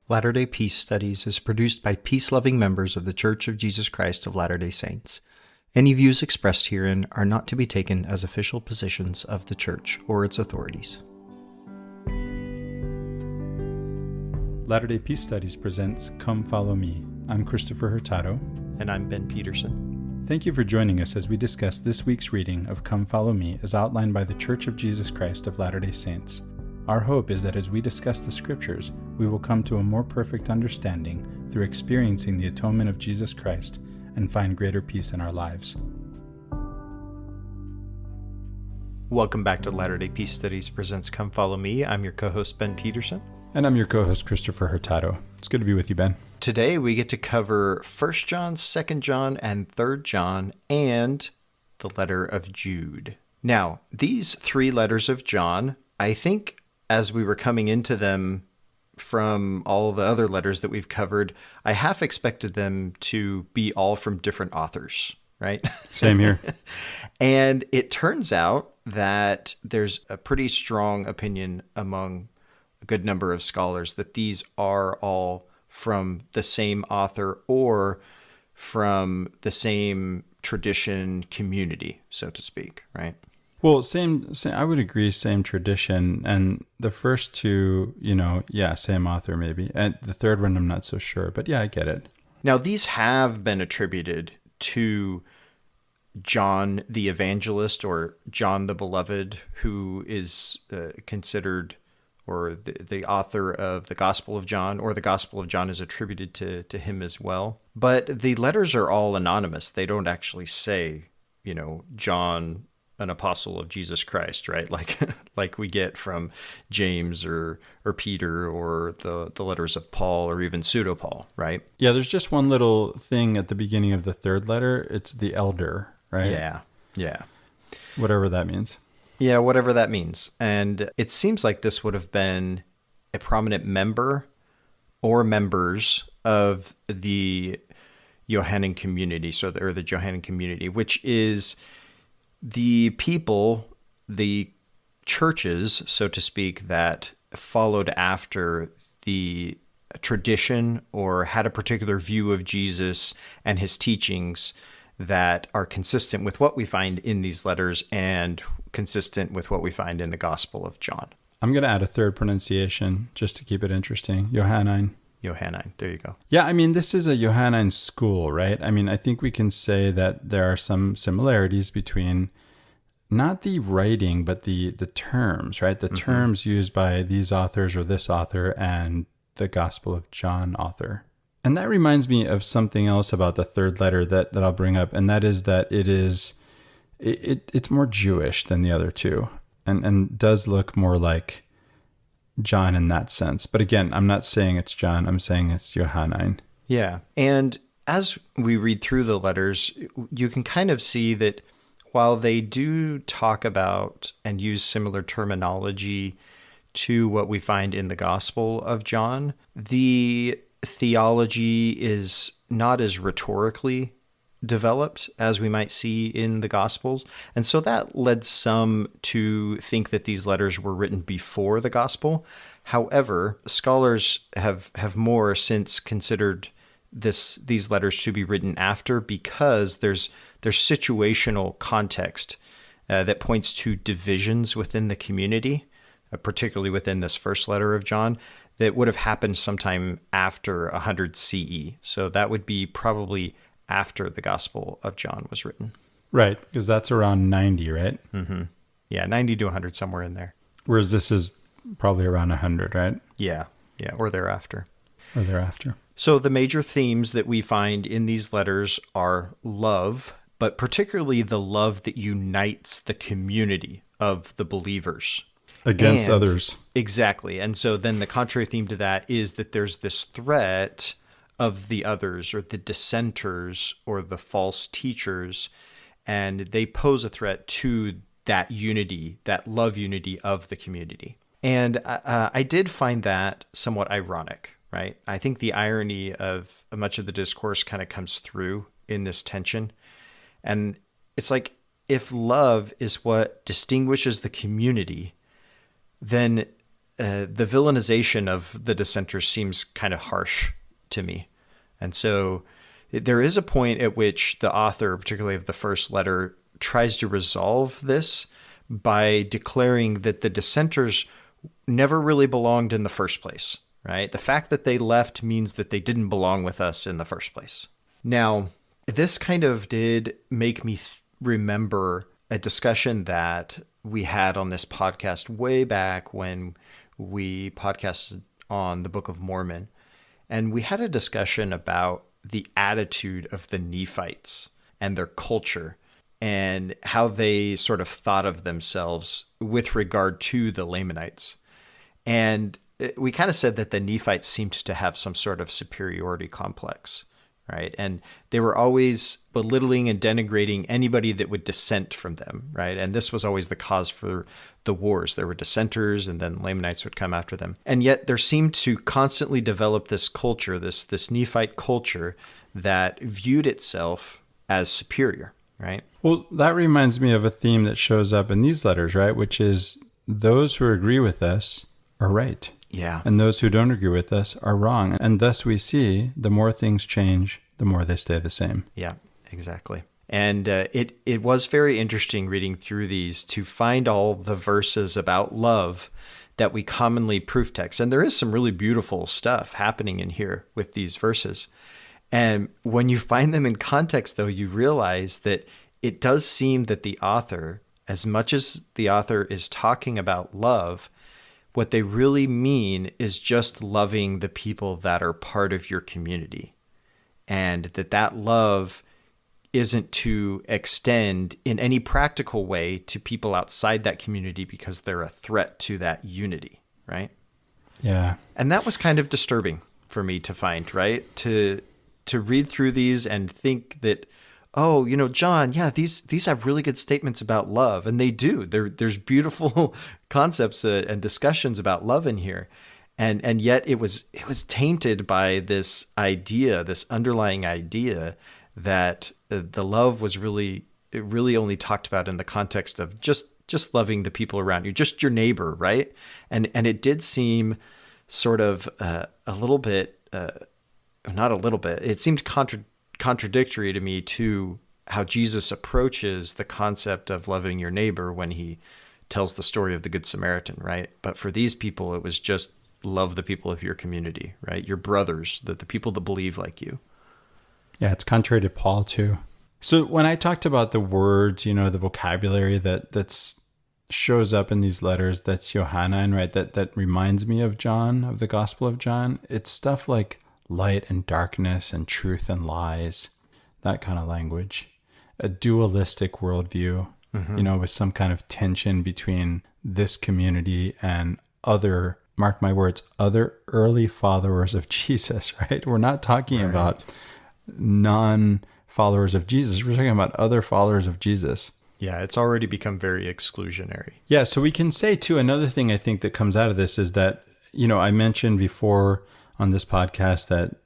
Latter-day Peace Studies is produced by peace-loving members of the Church of Jesus Christ of Latter-day Saints. Any views expressed herein are not to be taken as official positions of the Church or its authorities. Latter-day Peace Studies presents Come Follow Me. I'm Christopher Hurtado. And I'm Ben Peterson. Thank you for joining us as we discuss this week's reading of Come Follow Me as outlined by the Church of Jesus Christ of Latter-day Saints. Our hope is that as we discuss the Scriptures, we will come to a more perfect understanding through experiencing the atonement of Jesus Christ and find greater peace in our lives. Welcome back to Latter-day Peace Studies presents Come Follow Me. I'm your co-host Ben Peterson. And I'm your co-host Christopher Hurtado. It's good to be with you, Ben. Today we get to cover 1 John, 2 John, and 3 John, and the letter of Jude. Now, these three letters of John, I think as we were coming into them from all the other letters that we've covered, I half expected them to be all from different authors, right? Same here. And it turns out that there's a pretty strong opinion among a good number of scholars that these are all from the same author or from the same tradition community, so to speak, right? Well, same, I would agree, same tradition. And the first two, same author maybe. And the third one, I'm not so sure. But yeah, I get it. Now, these have been attributed to John the Evangelist or John the Beloved, who is considered, or the author of the Gospel of John, or the Gospel of John is attributed to him as well. But the letters are all anonymous. They don't actually say, John, an apostle of Jesus Christ, right? Like we get from James or Peter or the letters of Paul or even pseudo-Paul, right? Yeah, there's just one little thing at the beginning of the third letter. It's the elder, right? Yeah. Whatever that means. Yeah, whatever that means. And it seems like this would have been a prominent member or members of the Johannine community, or the Johannine community, which is the people, the churches, so to speak, that followed after the tradition or had a particular view of Jesus and his teachings that are consistent with what we find in these letters and consistent with what we find in the Gospel of John. I'm going to add a third pronunciation just to keep it interesting. Johannine. There you go. Yeah, this is a Johannine school, right? I think we can say that there are some similarities between not the writing, but the terms, right? The terms used by these authors or this author and the Gospel of John author. And that reminds me of something else about the third letter that I'll bring up, and that is that it's more Jewish than the other two, and does look more like John in that sense. But again, I'm not saying it's John, I'm saying it's Johannine. Yeah. And as we read through the letters, you can kind of see that while they do talk about and use similar terminology to what we find in the Gospel of John, the theology is not as rhetorically developed as we might see in the Gospels. And so that led some to think that these letters were written before the Gospel. However, scholars have more since considered these letters to be written after, because there's situational context that points to divisions within the community, particularly within this first letter of John, that would have happened sometime after 100 CE. So that would be probably after the Gospel of John was written. Right, because that's around 90, right? Mm-hmm. Yeah, 90 to 100, somewhere in there. Whereas this is probably around 100, right? Yeah, or thereafter. So the major themes that we find in these letters are love, but particularly the love that unites the community of the believers. Against others. Exactly. And so then the contrary theme to that is that there's this threat of the others or the dissenters or the false teachers, and they pose a threat to that unity, that love unity of the community. And I did find that somewhat ironic, right? I think the irony of much of the discourse kind of comes through in this tension. And it's like, if love is what distinguishes the community, then the villainization of the dissenters seems kind of harsh to me. And so there is a point at which the author, particularly of the first letter, tries to resolve this by declaring that the dissenters never really belonged in the first place, right? The fact that they left means that they didn't belong with us in the first place. Now, this kind of did make me remember a discussion that we had on this podcast way back when we podcasted on the Book of Mormon. And we had a discussion about the attitude of the Nephites and their culture and how they sort of thought of themselves with regard to the Lamanites. And we kind of said that the Nephites seemed to have some sort of superiority complex, right? And they were always belittling and denigrating anybody that would dissent from them, right? And this was always the cause for the wars. There were dissenters, and then Lamanites would come after them. And yet there seemed to constantly develop this culture, this Nephite culture that viewed itself as superior, right? Well, that reminds me of a theme that shows up in these letters, right? Which is those who agree with us are right. Yeah. And those who don't agree with us are wrong. And thus we see the more things change, the more they stay the same. Yeah, exactly. And it was very interesting reading through these to find all the verses about love that we commonly proof text. And there is some really beautiful stuff happening in here with these verses. And when you find them in context, though, you realize that it does seem that the author, as much as the author is talking about love, what they really mean is just loving the people that are part of your community. And that love isn't to extend in any practical way to people outside that community because they're a threat to that unity, right? Yeah. And that was kind of disturbing for me to find, right? To read through these and think that, oh, John, yeah, these have really good statements about love, and they do. There's beautiful concepts and discussions about love in here, and yet it was tainted by this idea, this underlying idea that the love was really only talked about in the context of just loving the people around you, just your neighbor, right? And it did seem sort of a little bit, not a little bit. It seemed contradictory to me to how Jesus approaches the concept of loving your neighbor when he tells the story of the Good Samaritan, right? But for these people, it was just love the people of your community, right? Your brothers, the people that believe like you. Yeah, it's contrary to Paul too. So when I talked about the words, the vocabulary that's shows up in these letters, that's Johannine, right? That reminds me of John, of the Gospel of John. It's stuff like light and darkness and truth and lies, that kind of language. A dualistic worldview, with some kind of tension between this community and other, mark my words, other early followers of Jesus, right? We're not talking about non-followers of Jesus. We're talking about other followers of Jesus. Yeah, it's already become very exclusionary. Yeah, so we can say too, another thing I think that comes out of this is that, I mentioned before on this podcast that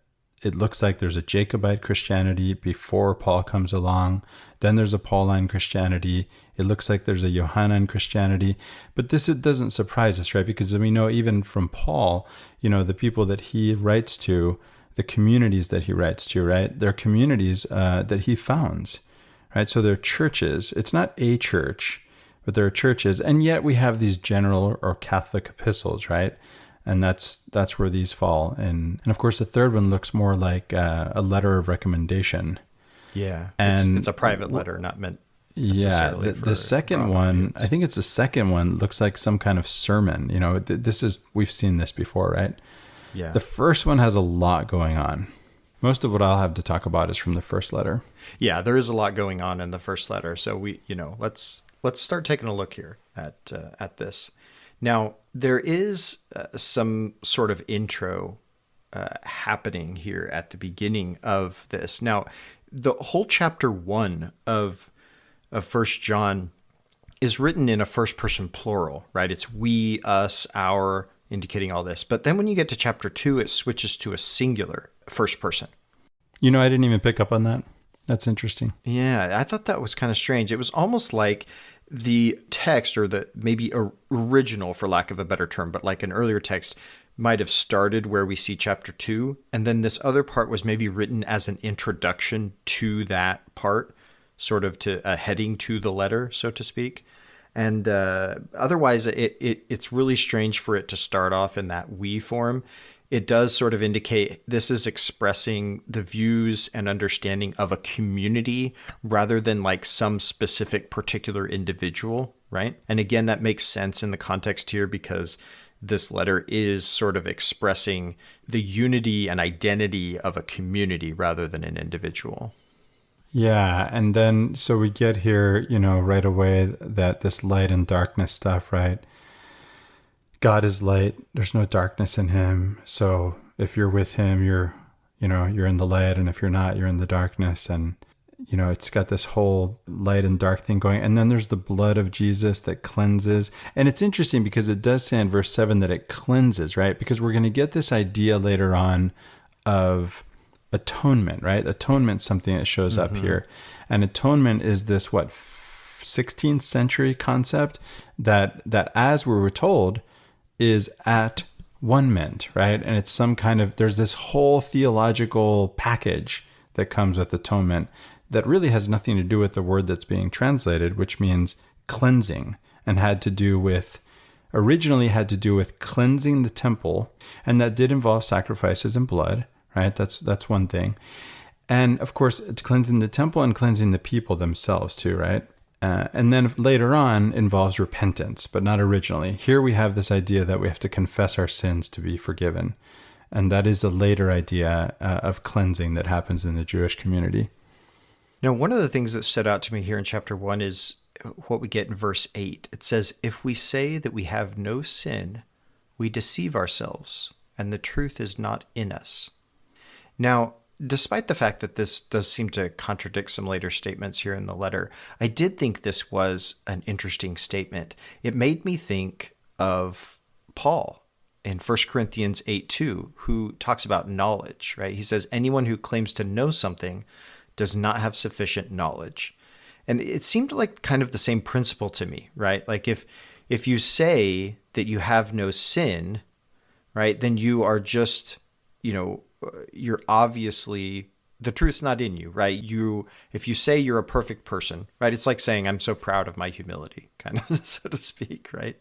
it looks like there's a Jacobite Christianity before Paul comes along. Then there's a Pauline Christianity. It looks like there's a Johannine Christianity. But it doesn't surprise us, right? Because we know even from Paul, the people that he writes to, the communities that he writes to, right? They're communities that he founds, right? So they're churches. It's not a church, but there are churches. And yet we have these general or Catholic epistles, right? And that's where these fall. And of course, the third one looks more like a letter of recommendation. Yeah, and it's a private letter, not meant necessarily for the second one, I think it's the second one, looks like some kind of sermon. We've seen this before, right? Yeah. The first one has a lot going on. Most of what I'll have to talk about is from the first letter. Yeah, there is a lot going on in the first letter. So let's start taking a look here at this. Now, there is some sort of intro happening here at the beginning of this. Now, the whole chapter 1 of 1 John is written in a first-person plural, right? It's we, us, our, indicating all this. But then when you get to chapter 2, it switches to a singular first person. I didn't even pick up on that. That's interesting. Yeah, I thought that was kind of strange. It was almost like the text, or the maybe original, for lack of a better term, but like an earlier text might have started where we see chapter 2, and then this other part was maybe written as an introduction to that part, sort of to a heading to the letter, so to speak. And otherwise, it's really strange for it to start off in that we form. It does sort of indicate this is expressing the views and understanding of a community rather than like some specific particular individual, right? And again, that makes sense in the context here because this letter is sort of expressing the unity and identity of a community rather than an individual. Yeah, and then so we get here, right away that this light and darkness stuff, right? God is light. There's no darkness in him. So if you're with him, you're in the light, and if you're not, you're in the darkness. And it's got this whole light and dark thing going. And then there's the blood of Jesus that cleanses. And it's interesting because it does say in verse 7 that it cleanses, right? Because we're going to get this idea later on of atonement, right? Atonement's something that shows up here. And atonement is this, 16th century concept that as we were told is at one ment, right? And it's some kind of, there's this whole theological package that comes with atonement that really has nothing to do with the word that's being translated, which means cleansing, and originally had to do with cleansing the temple. And that did involve sacrifices and blood, right? That's one thing. And of course, cleansing the temple and cleansing the people themselves too, right? And then later on involves repentance, but not originally. Here we have this idea that we have to confess our sins to be forgiven. And that is a later idea of cleansing that happens in the Jewish community. Now, one of the things that stood out to me here in chapter 1 is what we get in verse 8. It says, "If we say that we have no sin, we deceive ourselves, and the truth is not in us." Now, despite the fact that this does seem to contradict some later statements here in the letter, I did think this was an interesting statement. It made me think of Paul in 1 Corinthians 8:2, who talks about knowledge, right? He says, anyone who claims to know something does not have sufficient knowledge. And it seemed like kind of the same principle to me, right? Like if you say that you have no sin, right, then you are just, you're obviously, the truth's not in you, right? If you say you're a perfect person, right, it's like saying, I'm so proud of my humility, kind of, so to speak, right?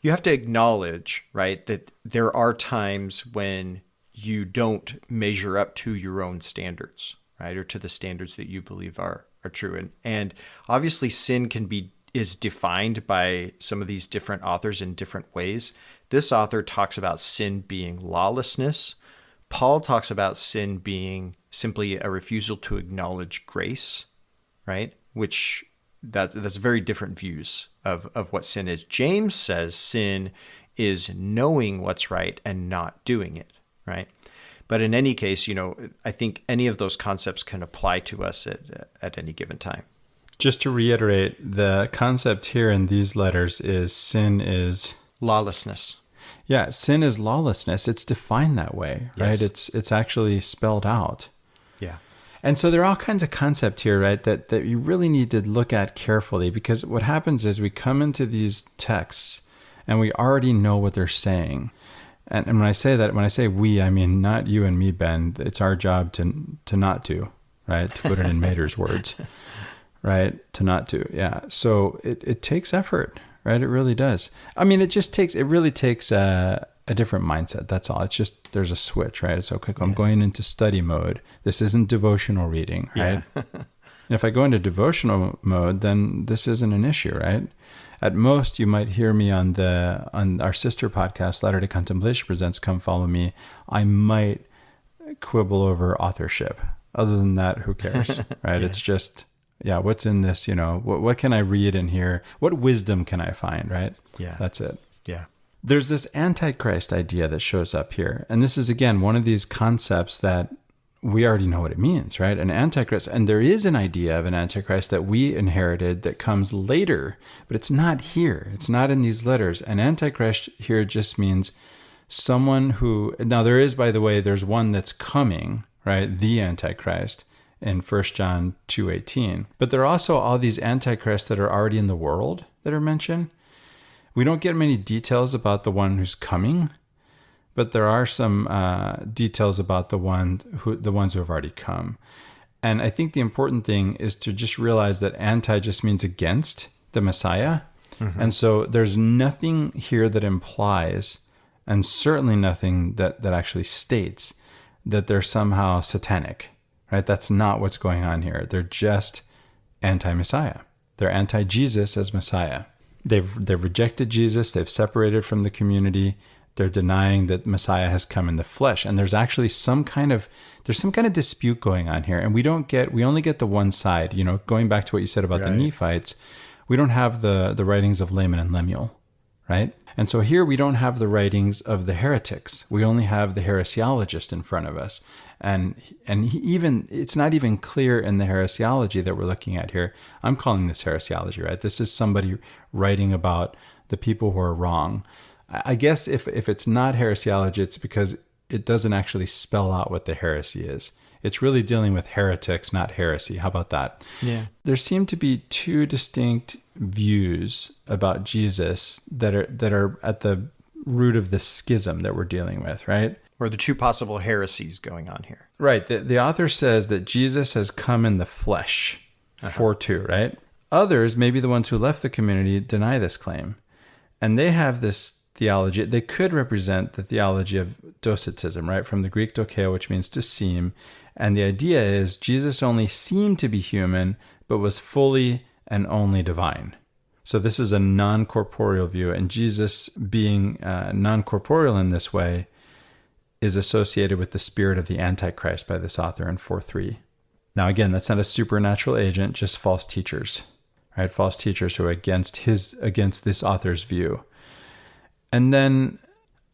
You have to acknowledge, right, that there are times when you don't measure up to your own standards, right, or to the standards that you believe are true. And obviously sin is defined by some of these different authors in different ways. This author talks about sin being lawlessness. Paul talks about sin being simply a refusal to acknowledge grace, right? Which that's very different views of what sin is. James says sin is knowing what's right and not doing it, right? But in any case, I think any of those concepts can apply to us at any given time. Just to reiterate, the concept here in these letters is sin is lawlessness. Yeah, sin is lawlessness. It's defined that way, right? Yes. It's actually spelled out. Yeah. And so there are all kinds of concepts here, right, that you really need to look at carefully, because what happens is we come into these texts and we already know what they're saying. And when I say we, I mean not you and me, Ben. It's our job to not to, right? To put it in Mater's words, right? To not to, yeah. So it takes effort, right? It really does. I mean, it really takes a different mindset. That's all. It's just, there's a switch, right? It's okay. I'm going into study mode. This isn't devotional reading, right? Yeah. And if I go into devotional mode, then this isn't an issue, right? At most, you might hear me on our sister podcast, Latter-day Contemplation Presents Come Follow Me. I might quibble over authorship. Other than that, who cares, right? Yeah. It's just, what's in this, what can I read in here? What wisdom can I find, right? Yeah. That's it. Yeah. There's this Antichrist idea that shows up here. And this is, again, one of these concepts that we already know what it means, right? An Antichrist. And there is an idea of an Antichrist that we inherited that comes later, but it's not here. It's not in these letters. An Antichrist here just means someone who, now there is, by the way, there's one that's coming, right? The Antichrist in 1 John 2:18. But there are also all these antichrists that are already in the world that are mentioned. We don't get many details about the one who's coming, but there are some details about the ones who have already come. And I think the important thing is to just realize that anti just means against the Messiah. Mm-hmm. And so there's nothing here that implies, and certainly nothing that actually states, that they're somehow satanic, right? That's not what's going on here. They're just anti-Messiah. They're anti-Jesus as Messiah. They've rejected Jesus. They've separated from the community. They're denying that Messiah has come in the flesh. And there's actually some kind of dispute going on here. And we only get the one side, going back to what you said about the Nephites. We don't have the writings of Laman and Lemuel, right? And so here we don't have the writings of the heretics. We only have the heresiologist in front of us. And it's not even clear in the heresiology that we're looking at here. I'm calling this heresiology, right? This is somebody writing about the people who are wrong. I guess if it's not heresiology, it's because it doesn't actually spell out what the heresy is. It's really dealing with heretics, not heresy. How about that? Yeah. There seem to be two distinct views about Jesus that are at the root of the schism that we're dealing with, right? Or the two possible heresies going on here. Right. The author says that Jesus has come in the flesh, 4:2, right? Others, maybe the ones who left the community, deny this claim. And they have this theology. They could represent the theology of docetism, right? From the Greek dokeo, which means to seem. And the idea is Jesus only seemed to be human, but was fully and only divine. So this is a non-corporeal view. And Jesus being non-corporeal in this way is associated with the spirit of the Antichrist by this author in 4:3. Now, again, that's not a supernatural agent, just false teachers, right? False teachers who are against this author's view. And then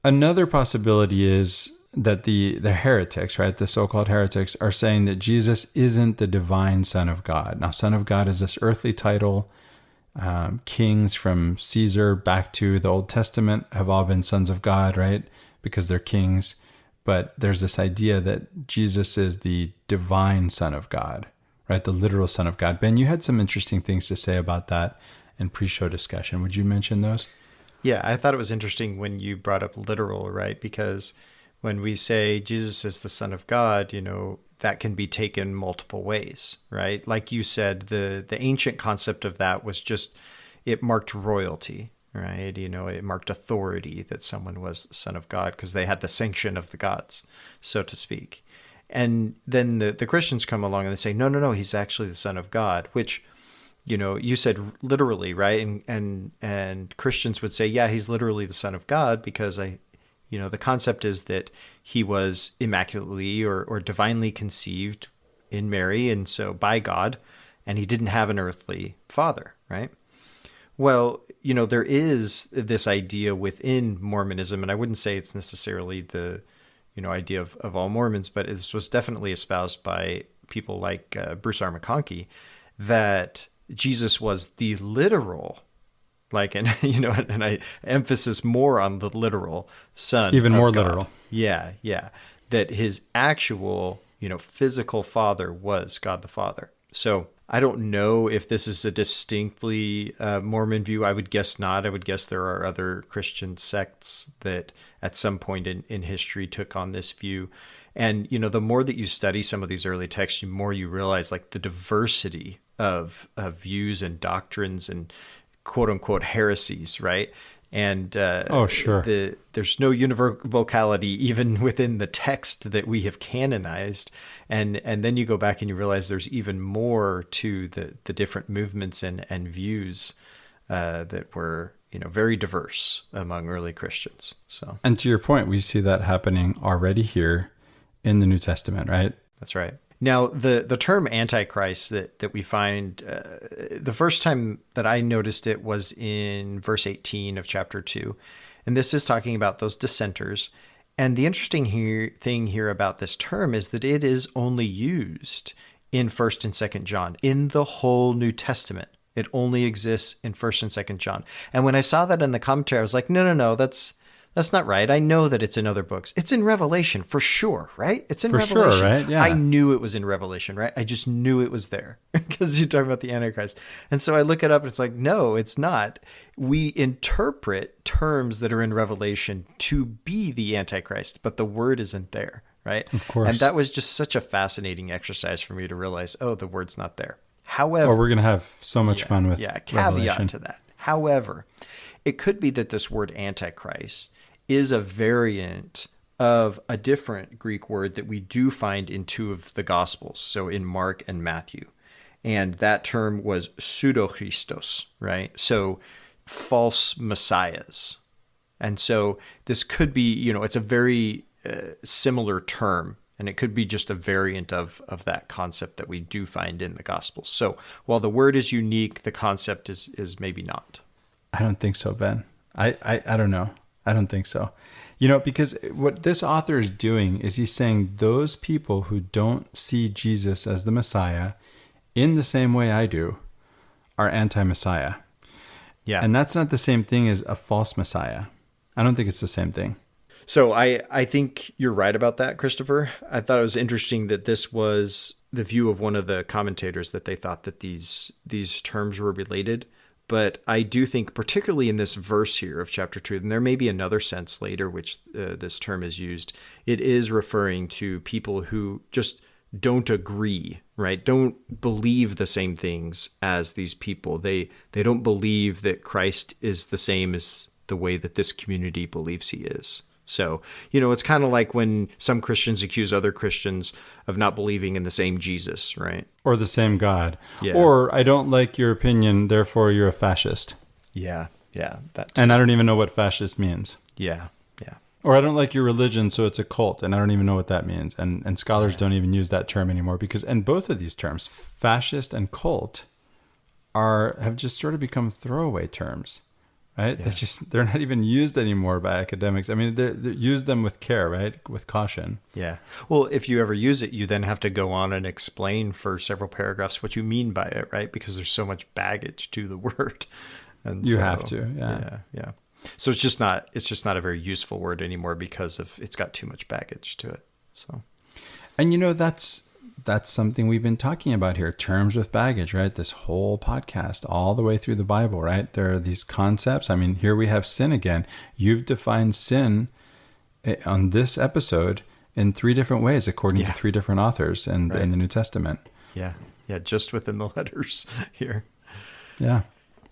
another possibility is that the heretics, right, the so-called heretics, are saying that Jesus isn't the divine Son of God. Now, Son of God is this earthly title. Kings from Caesar back to the Old Testament have all been sons of God, right, because they're kings. But there's this idea that Jesus is the divine Son of God, right, the literal Son of God. Ben, you had some interesting things to say about that in pre-show discussion. Would you mention those? Yeah, I thought it was interesting when you brought up literal, right? Because when we say Jesus is the Son of God, that can be taken multiple ways, right? Like you said, the ancient concept of that was just, it marked royalty, right? It marked authority that someone was the Son of God because they had the sanction of the gods, so to speak. And then the Christians come along and they say, no, he's actually the Son of God, which, you said literally, right? And Christians would say, yeah, he's literally the Son of God because the concept is that he was immaculately or divinely conceived in Mary, and so by God, and he didn't have an earthly father, right? Well, there is this idea within Mormonism, and I wouldn't say it's necessarily the, idea of all Mormons, but this was definitely espoused by people like Bruce R. McConkie, that Jesus was the literal, and I emphasis more on the literal Son, even more God. literal. Yeah, that his actual, physical father was God the Father. So I don't know if this is a distinctly Mormon view. I would guess not. I would guess there are other Christian sects that at some point in history took on this view. And, the more that you study some of these early texts, the more you realize the diversity of views and doctrines and quote unquote heresies, right? And sure, there's no univocality even within the text that we have canonized, and then you go back and you realize there's even more to the different movements and views that were very diverse among early Christians. So, and to your point, we see that happening already here in the New Testament, right? That's right. Now, the term Antichrist that we find, the first time that I noticed it was in verse 18 of chapter 2. And this is talking about those dissenters. And the interesting thing here about this term is that it is only used in 1st and 2nd John, in the whole New Testament. It only exists in 1st and 2nd John. And when I saw that in the commentary, I was like, no, that's That's not right. I know that it's in other books. It's in Revelation for sure, right? It's in For sure, Revelation. right? Yeah. I knew it was in Revelation, right? I just knew it was there because you're talking about the Antichrist. And so I look it up and it's like, no, it's not. We interpret terms that are in Revelation to be the Antichrist, but the word isn't there, right? Of course. And that was just such a fascinating exercise for me to realize, oh, the word's not there. Oh, However, we're going to have so much fun with caveat Revelation. to that. However, it could be that this word Antichrist is a variant of a different Greek word that we do find in two of the Gospels, so in Mark and Matthew. And that term was pseudo-Christos, right? So false messiahs. And so this could be, it's a very similar term, and it could be just a variant of that concept that we do find in the Gospels. So while the word is unique, the concept is maybe not. I don't think so, Ben. I don't know. I don't think so. Because what this author is doing is he's saying those people who don't see Jesus as the Messiah in the same way I do are anti-Messiah. Yeah. And that's not the same thing as a false Messiah. I don't think it's the same thing. So I think you're right about that, Christopher. I thought it was interesting that this was the view of one of the commentators, that they thought that these terms were related. But I do think, particularly in this verse here of chapter 2, and there may be another sense later which this term is used, it is referring to people who just don't agree, right? Don't believe the same things as these people. They don't believe that Christ is the same as the way that this community believes he is. So, it's kind of like when some Christians accuse other Christians of not believing in the same Jesus, right? Or the same God. Yeah. Or I don't like your opinion, therefore you're a fascist. Yeah. That too. And I don't even know what fascist means. Yeah. Or I don't like your religion, so it's a cult, and I don't even know what that means. And scholars don't even use that term anymore and both of these terms, fascist and cult, have just sort of become throwaway terms. Right? Yeah. They're not even used anymore by academics. I mean, they use them with care, right? With caution. Yeah. Well, if you ever use it, you then have to go on and explain for several paragraphs what you mean by it, right? Because there's so much baggage to the word. And you have to, Yeah. So it's just not a very useful word anymore because it's got too much baggage to it. So, and that's something we've been talking about here, terms with baggage, right? This whole podcast, all the way through the Bible, right? There are these concepts. I mean, here we have sin again. You've defined sin on this episode in 3 different ways, according to 3 different authors in the New Testament. Yeah, just within the letters here. Yeah.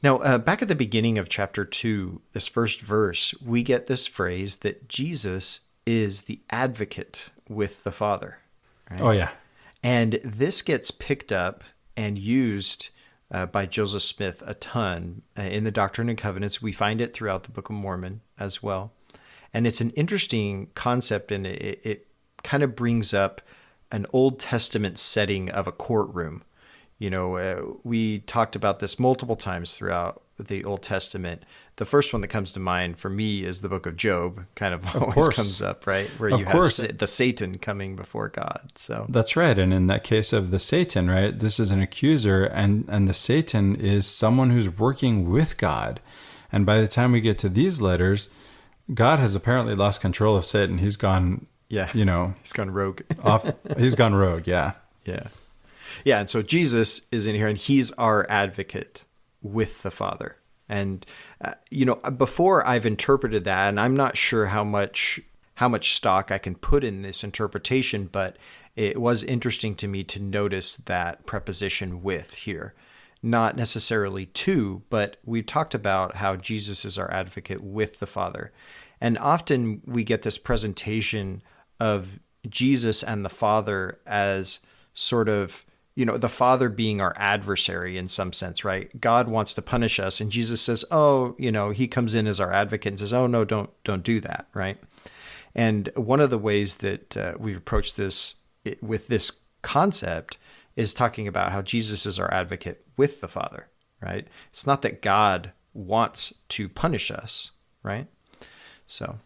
Now, back at the beginning of chapter 2, this first verse, we get this phrase that Jesus is the advocate with the Father. Right? Oh, yeah. And this gets picked up and used by Joseph Smith a ton in the Doctrine and Covenants. We find it throughout the Book of Mormon as well. And it's an interesting concept, and it kind of brings up an Old Testament setting of a courtroom. We talked about this multiple times throughout the Old Testament. The first one that comes to mind for me is the book of Job, kind of always comes up, right? Where you have the Satan coming before God. So that's right. And in that case of the Satan, right, this is an accuser, and the Satan is someone who's working with God. And by the time we get to these letters, God has apparently lost control of Satan. He's gone, he's gone rogue. He's gone rogue, yeah. Yeah, and so Jesus is in here, and he's our advocate with the Father. And, before I've interpreted that, and I'm not sure how much stock I can put in this interpretation, but it was interesting to me to notice that preposition with here. Not necessarily to, but we've talked about how Jesus is our advocate with the Father. And often we get this presentation of Jesus and the Father as sort of, the Father being our adversary in some sense, right? God wants to punish us, and Jesus says, he comes in as our advocate and says, oh, no, don't do that, right? And one of the ways that we've approached this with this concept is talking about how Jesus is our advocate with the Father, right? It's not that God wants to punish us, right? So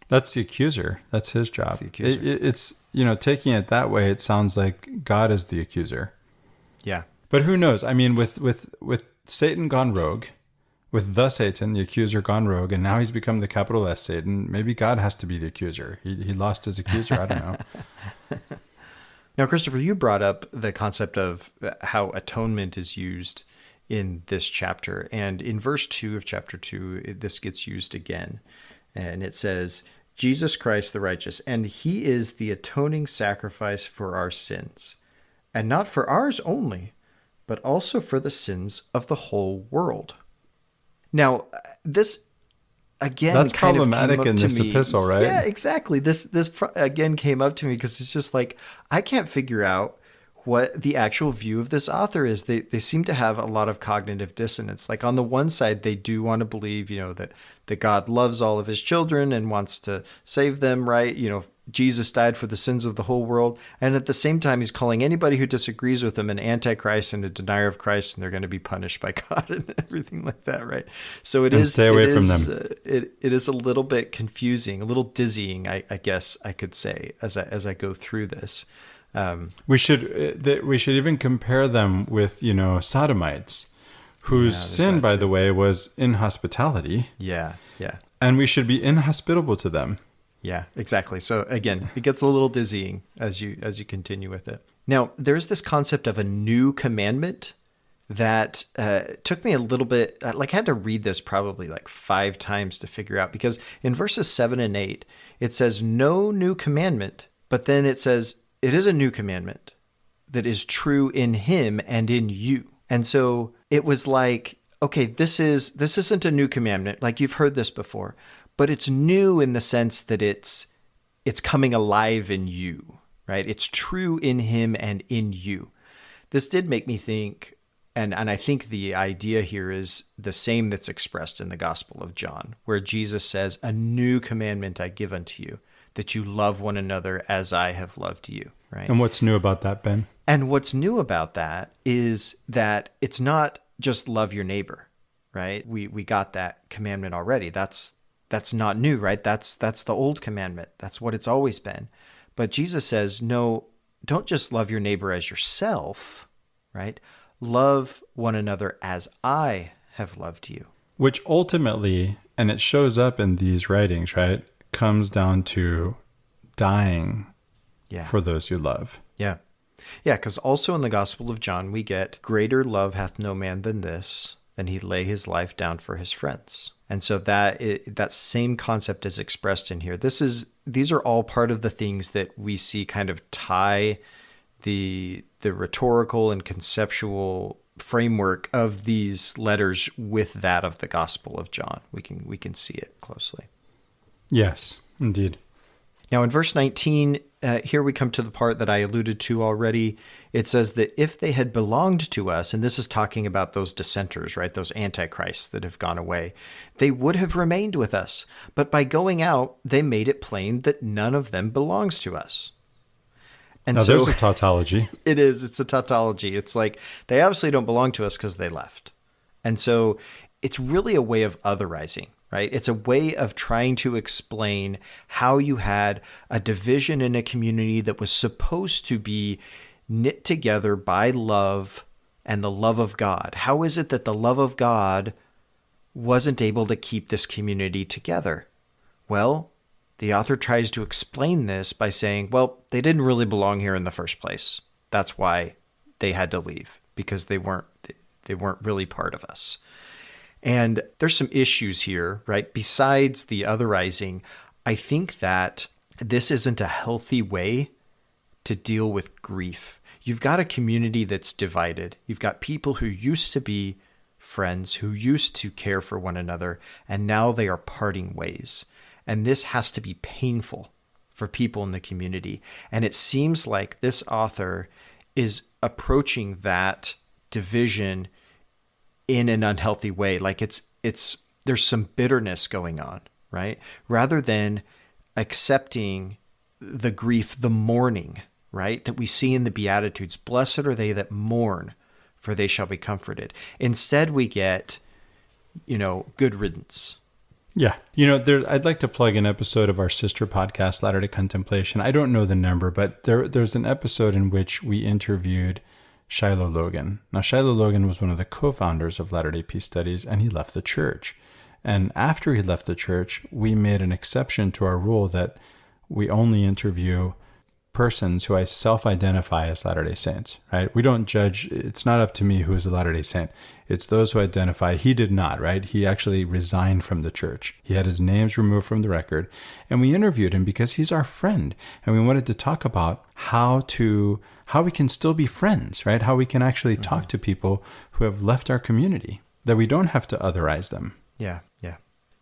that's the accuser. That's his job. That's the accuser. It's taking it that way, it sounds like God is the accuser. Yeah. But who knows? I mean, with Satan gone rogue, with the Satan, the accuser gone rogue, and now he's become the capital S Satan. Maybe God has to be the accuser. He lost his accuser. I don't know. Now, Christopher, you brought up the concept of how atonement is used in this chapter. And in verse 2 of chapter 2, this gets used again. And it says, Jesus Christ the righteous, and he is the atoning sacrifice for our sins, and not for ours only, but also for the sins of the whole world. Now, this again That's kind problematic of came in up this to me. epistle, right? Yeah, exactly. This again came up to me because it's just like I can't figure out what the actual view of this author is. They seem to have a lot of cognitive dissonance. Like on the one side, they do want to believe, that God loves all of his children and wants to save them, right? Jesus died for the sins of the whole world. And at the same time, he's calling anybody who disagrees with him an antichrist and a denier of Christ, and they're going to be punished by God and everything like that, right? So it And is stay away from them. It is a little bit confusing, a little dizzying, I guess I could say, as I go through this. We should even compare them with sodomites, whose sin, by the way, was inhospitality. Yeah. And we should be inhospitable to them. Yeah, exactly. So again, it gets a little dizzying as you continue with it. Now, there's this concept of a new commandment that took me a little bit, I had to read this probably 5 times to figure out, because in verses 7 and 8, it says no new commandment, but then it says it is a new commandment that is true in him and in you. And so it was like, okay, this isn't a new commandment. Like you've heard this before, but it's new in the sense that it's coming alive in you, right? It's true in him and in you. This did make me think, and I think the idea here is the same that's expressed in the Gospel of John, where Jesus says, a new commandment I give unto you, that you love one another as I have loved you, right? And what's new about that, Ben? And what's new about that is that it's not just love your neighbor, right? We got that commandment already. That's not new, right? That's the old commandment. That's what it's always been. But Jesus says, no, don't just love your neighbor as yourself, right? Love one another as I have loved you. Which ultimately, and it shows up in these writings, right, comes down to dying for those you love. Yeah. Yeah, because also in the Gospel of John, we get, greater love hath no man than this, than he lay his life down for his friends. And so that same concept is expressed in here. These are all part of the things that we see kind of tie the rhetorical and conceptual framework of these letters with that of the Gospel of John. We can see it closely. Yes, indeed. Now in verse 19, here we come to the part that I alluded to already. It says that if they had belonged to us, and this is talking about those dissenters, right? Those antichrists that have gone away, they would have remained with us. But by going out, they made it plain that none of them belongs to us. And now, so there's a tautology. It is. It's a tautology. It's like they obviously don't belong to us because they left. And so it's really a way of otherizing, right? It's a way of trying to explain how you had a division in a community that was supposed to be knit together by love and the love of God. How is it that the love of God wasn't able to keep this community together? Well, the author tries to explain this by saying, well, they didn't really belong here in the first place. That's why they had to leave, because they weren't really part of us. And there's some issues here, right? Besides the otherizing, I think that this isn't a healthy way to deal with grief. You've got a community that's divided. You've got people who used to be friends, who used to care for one another, and now they are parting ways. And this has to be painful for people in the community. And it seems like this author is approaching that division in an unhealthy way. Like there's some bitterness going on, right? Rather than accepting the grief, the mourning, right? That we see in the Beatitudes. Blessed are they that mourn, for they shall be comforted. Instead, we get, good riddance. Yeah. I'd like to plug an episode of our sister podcast, Latter-day Contemplation. I don't know the number, but there's an episode in which we interviewed Shiloh Logan. Now, Shiloh Logan was one of the co-founders of Latter-day Peace Studies, and he left the church. And after he left the church, we made an exception to our rule that we only interview persons who I self-identify as Latter-day Saints, right? We don't judge. It's not up to me who's a Latter-day Saint. It's those who identify. He did not, right? He actually resigned from the church. He had his names removed from the record. And we interviewed him because he's our friend. And we wanted to talk about how we can still be friends, right? How we can actually talk to people who have left our community, that we don't have to otherize them. Yeah, yeah.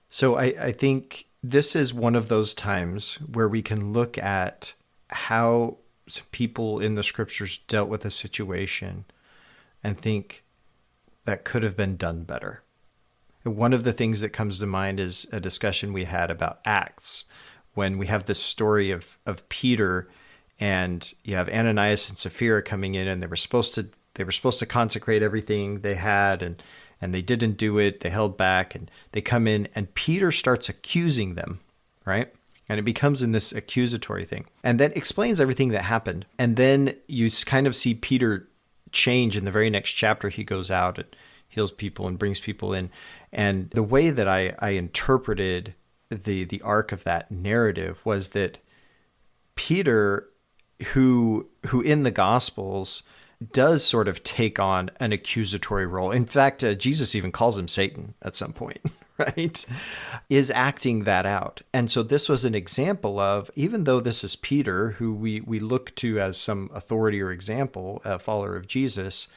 So I think this is one of those times where we can look at how people in the scriptures dealt with a situation and think that could have been done better. One of the things that comes to mind is a discussion we had about Acts, when we have this story of Peter, and you have Ananias and Sapphira coming in, and they were supposed to consecrate everything they had, and they didn't do it. They held back, and they come in, and Peter starts accusing them, right? And it becomes in this accusatory thing. And that explains everything that happened. And then you kind of see Peter change in the very next chapter. He goes out and heals people and brings people in. And the way that I interpreted the arc of that narrative was that Peter, who in the Gospels does sort of take on an accusatory role. In fact, Jesus even calls him Satan at some point, right? Is acting that out. And so this was an example of, even though this is Peter, who we look to as some authority or example, a follower of Jesus,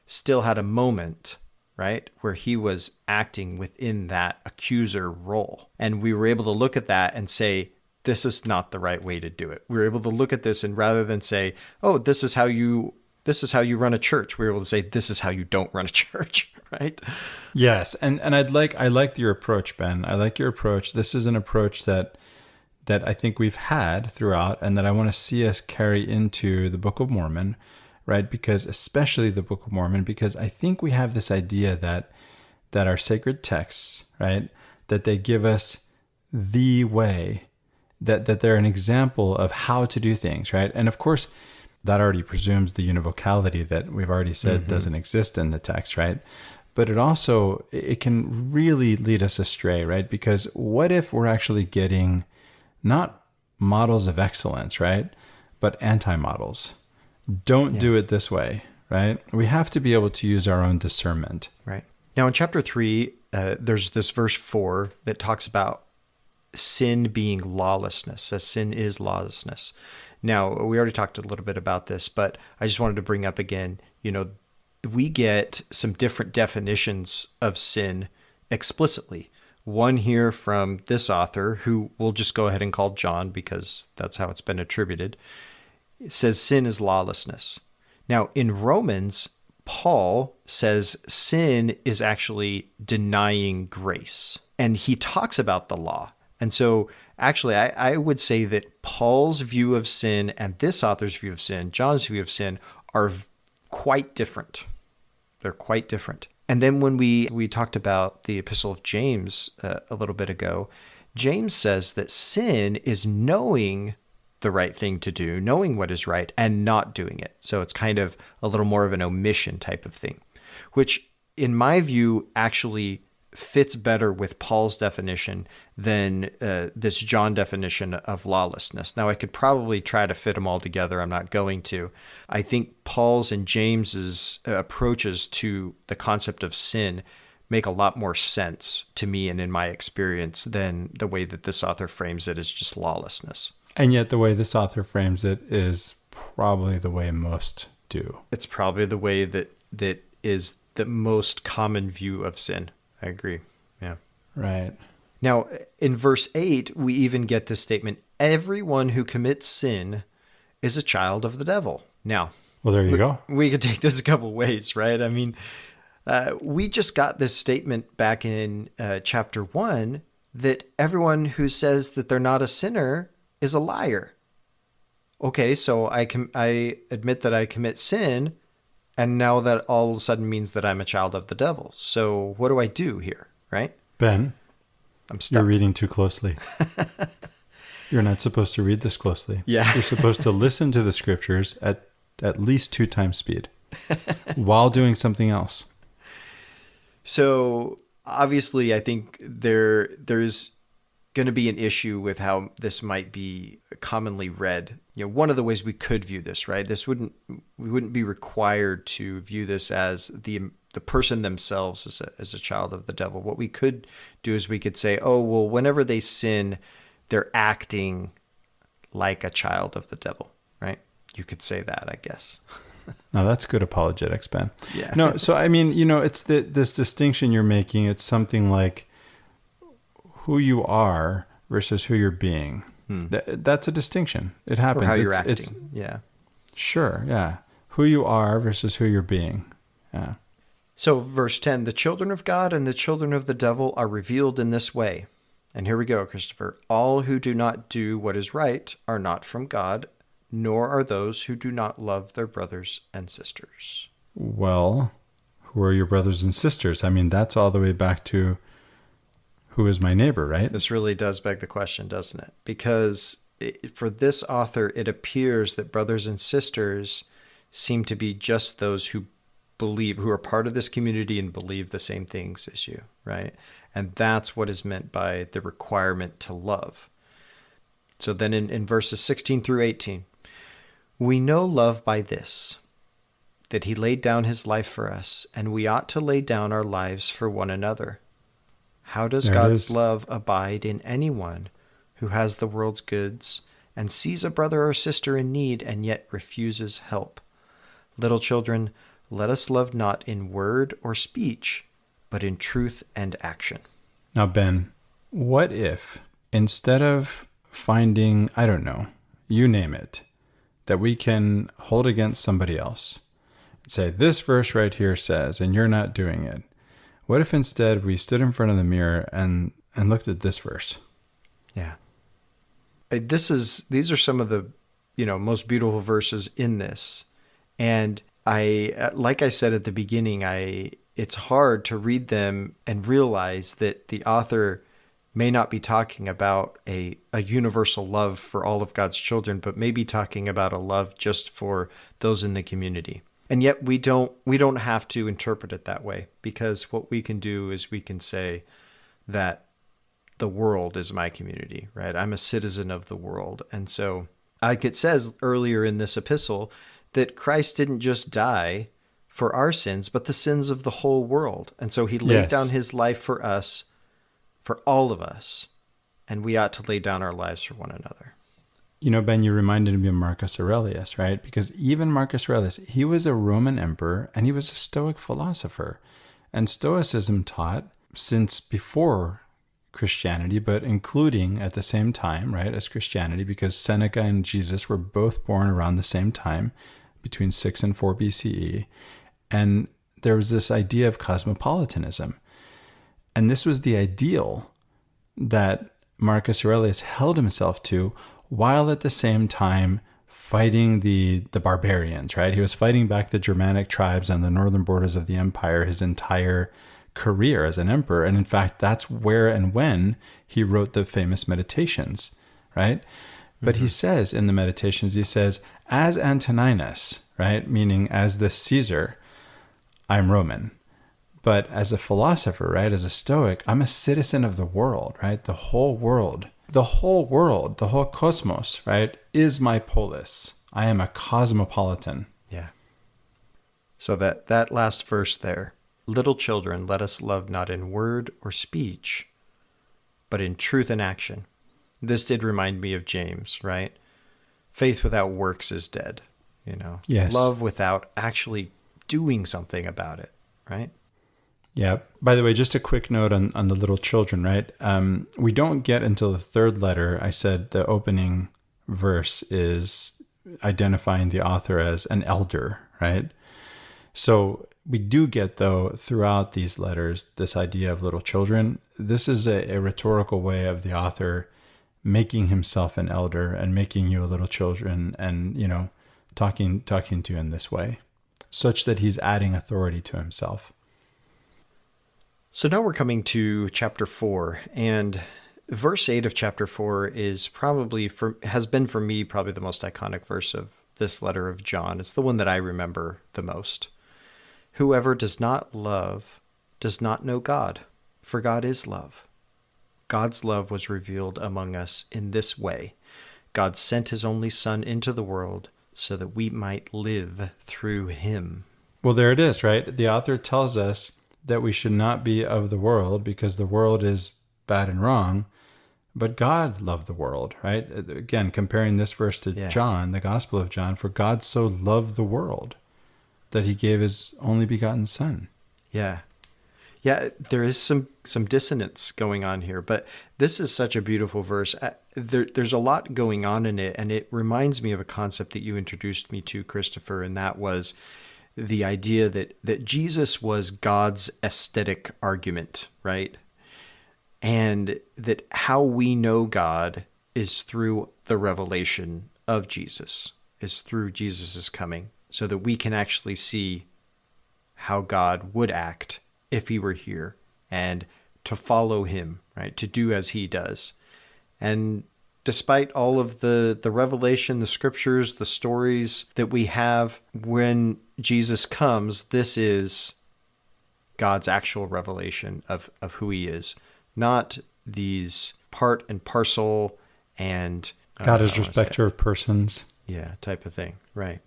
still had a moment, right, where he was acting within that accuser role. And we were able to look at that and say, this is not the right way to do it. We were able to look at this, and rather than say, oh, this is how you run a church, we were able to say, this is how you don't run a church, right? Yes, and I like your approach, Ben. I like your approach. This is an approach that I think we've had throughout, and that I want to see us carry into the Book of Mormon, right? Because especially the Book of Mormon, because I think we have this idea that our sacred texts, right, that they give us the way, that they're an example of how to do things, right? And of course, that already presumes the univocality that we've already said doesn't exist in the text, right? But it can really lead us astray, right? Because what if we're actually getting not models of excellence, right? But anti-models. Don't do it this way, right? We have to be able to use our own discernment. Right. Now in chapter 3, there's this verse 4 that talks about sin being lawlessness, as sin is lawlessness. Now, we already talked a little bit about this, but I just wanted to bring up again, we get some different definitions of sin explicitly. One here from this author, who we'll just go ahead and call John because that's how it's been attributed. It says sin is lawlessness. Now, in Romans, Paul says sin is actually denying grace, and he talks about the law. And so actually, I would say that Paul's view of sin and this author's view of sin, John's view of sin, are quite different. They're quite different. And then when we talked about the Epistle of James a little bit ago, James says that sin is knowing the right thing to do, knowing what is right, and not doing it. So it's kind of a little more of an omission type of thing, which in my view actually fits better with Paul's definition than this John definition of lawlessness. Now, I could probably try to fit them all together. I'm not going to. I think Paul's and James's approaches to the concept of sin make a lot more sense to me and in my experience than the way that this author frames it as just lawlessness. And yet the way this author frames it is probably the way most do. It's probably the way that is the most common view of sin. I agree. Yeah. Right. Now, in verse 8, we even get this statement, everyone who commits sin is a child of the devil. Now, well, there you go. We could take this a couple ways, right? I mean, we just got this statement back in chapter 1 that everyone who says that they're not a sinner is a liar. Okay, so I admit that I commit sin, and now that all of a sudden means that I'm a child of the devil. So what do I do here, right? Ben, I'm stuck. You're reading too closely. You're not supposed to read this closely. Yeah. You're supposed to listen to the scriptures at least 2 times speed. while doing something else. So obviously, I think there's going to be an issue with how this might be commonly read. One of the ways we could view this, right? We wouldn't be required to view this as the person themselves as a child of the devil. What we could do is we could say, oh, well, whenever they sin, they're acting like a child of the devil, right? You could say that, I guess. No, that's good apologetics, Ben. Yeah. No, so I mean, it's this distinction you're making. It's something like who you are versus who you're being. That's a distinction. It happens. Or how you're acting. Yeah. Sure. Yeah. Who you are versus who you're being. Yeah. So verse 10, the children of God and the children of the devil are revealed in this way. And here we go, Christopher. All who do not do what is right are not from God, nor are those who do not love their brothers and sisters. Well, who are your brothers and sisters? I mean, that's all the way back to who is my neighbor, right? This really does beg the question, doesn't it? Because for this author, it appears that brothers and sisters seem to be just those who are part of this community and believe the same things as you, right? And that's what is meant by the requirement to love. So then in verses 16 through 18, we know love by this, that he laid down his life for us, and we ought to lay down our lives for one another. How does God's love abide in anyone who has the world's goods and sees a brother or sister in need and yet refuses help? Little children, let us love not in word or speech, but in truth and action. Now, Ben, what if instead of finding, I don't know, you name it, that we can hold against somebody else, say, this verse right here says, and you're not doing it. What if instead we stood in front of the mirror and looked at this verse? Yeah. These are some of the, most beautiful verses in this. And like I said at the beginning, it's hard to read them and realize that the author may not be talking about a universal love for all of God's children, but maybe talking about a love just for those in the community. And yet we don't have to interpret it that way, because what we can do is we can say that the world is my community, right? I'm a citizen of the world. And so, like it says earlier in this epistle, that Christ didn't just die for our sins, but the sins of the whole world. And so he laid down his life for us, for all of us, and we ought to lay down our lives for one another. Ben, you reminded me of Marcus Aurelius, right? Because even Marcus Aurelius, he was a Roman emperor and he was a Stoic philosopher. And Stoicism taught since before Christianity, but including at the same time, right, as Christianity, because Seneca and Jesus were both born around the same time, between 6 and 4 BCE. And there was this idea of cosmopolitanism. And this was the ideal that Marcus Aurelius held himself to, while at the same time fighting the barbarians, right? He was fighting back the Germanic tribes on the northern borders of the empire his entire career as an emperor. And in fact, that's where and when he wrote the famous Meditations, right? But he says in the Meditations, he says, as Antoninus, right? Meaning as the Caesar, I'm Roman. But as a philosopher, right? As a Stoic, I'm a citizen of the world, right? The whole world, the whole cosmos, right, is my polis. I am a cosmopolitan. Yeah. So that last verse there, little children, let us love not in word or speech, but in truth and action. This did remind me of James, right? Faith without works is dead, Yes. Love without actually doing something about it, right? Yeah. By the way, just a quick note on the little children, right? We don't get until the third letter. I said the opening verse is identifying the author as an elder, right? So we do get, though, throughout these letters, this idea of little children. This is a rhetorical way of the author making himself an elder and making you a little children and, talking to you in this way, such that he's adding authority to himself. So now we're coming to chapter 4, and verse 8 of chapter 4 is has been for me probably the most iconic verse of this letter of John. It's the one that I remember the most. Whoever does not love does not know God, for God is love. God's love was revealed among us in this way. God sent his only Son into the world so that we might live through him. Well, there it is, right? The author tells us that we should not be of the world because the world is bad and wrong, but God loved the world, right? Again, comparing this verse to John, the Gospel of John, for God so loved the world that he gave his only begotten Son. Yeah. Yeah, there is some dissonance going on here, but this is such a beautiful verse. There's a lot going on in it, and it reminds me of a concept that you introduced me to, Christopher, and that was the idea that Jesus was God's aesthetic argument, right? And that how we know God is through the revelation of Jesus, is through Jesus' coming, so that we can actually see how God would act if he were here, and to follow him, right? To do as he does. And despite all of the revelation, the scriptures, the stories that we have, when Jesus comes, this is God's actual revelation of who he is, not these part and parcel and God is respecter of persons. Yeah, type of thing. Right.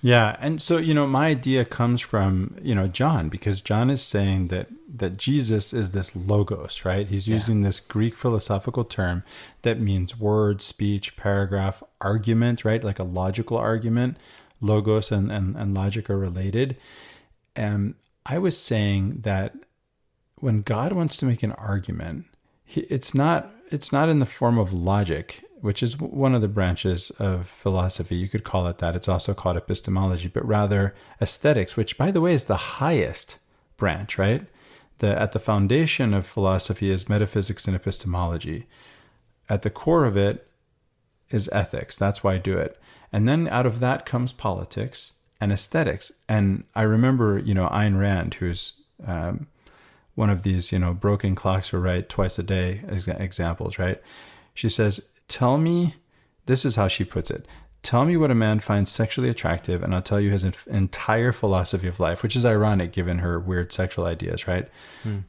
Yeah. And so, my idea comes from, John, because John is saying that Jesus is this logos, right? He's using this Greek philosophical term that means word, speech, paragraph, argument, right? Like a logical argument. Logos and logic are related. And I was saying that when God wants to make an argument, it's not in the form of logic, which is one of the branches of philosophy. You could call it that. It's also called epistemology, but rather aesthetics, which, by the way, is the highest branch, right? At the foundation of philosophy is metaphysics and epistemology. At the core of it is ethics. That's why I do it. And then out of that comes politics and aesthetics. And I remember, Ayn Rand, who's one of these, broken clocks are right twice a day examples, right? She says, tell me, this is how she puts it. Tell me what a man finds sexually attractive, and I'll tell you his entire philosophy of life, which is ironic given her weird sexual ideas, right?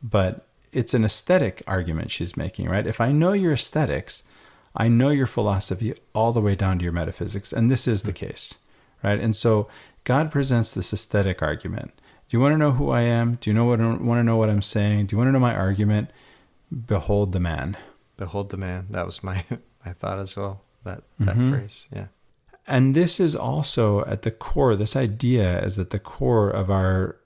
But it's an aesthetic argument she's making, right? If I know your aesthetics, I know your philosophy all the way down to your metaphysics, and this is the case, right? And so God presents this aesthetic argument. Do you want to know who I am? Do you want to know what I'm saying? Do you want to know my argument? Behold the man. Behold the man. That was my thought as well. That phrase. Yeah. And this is also at the core, this idea is at the core of our,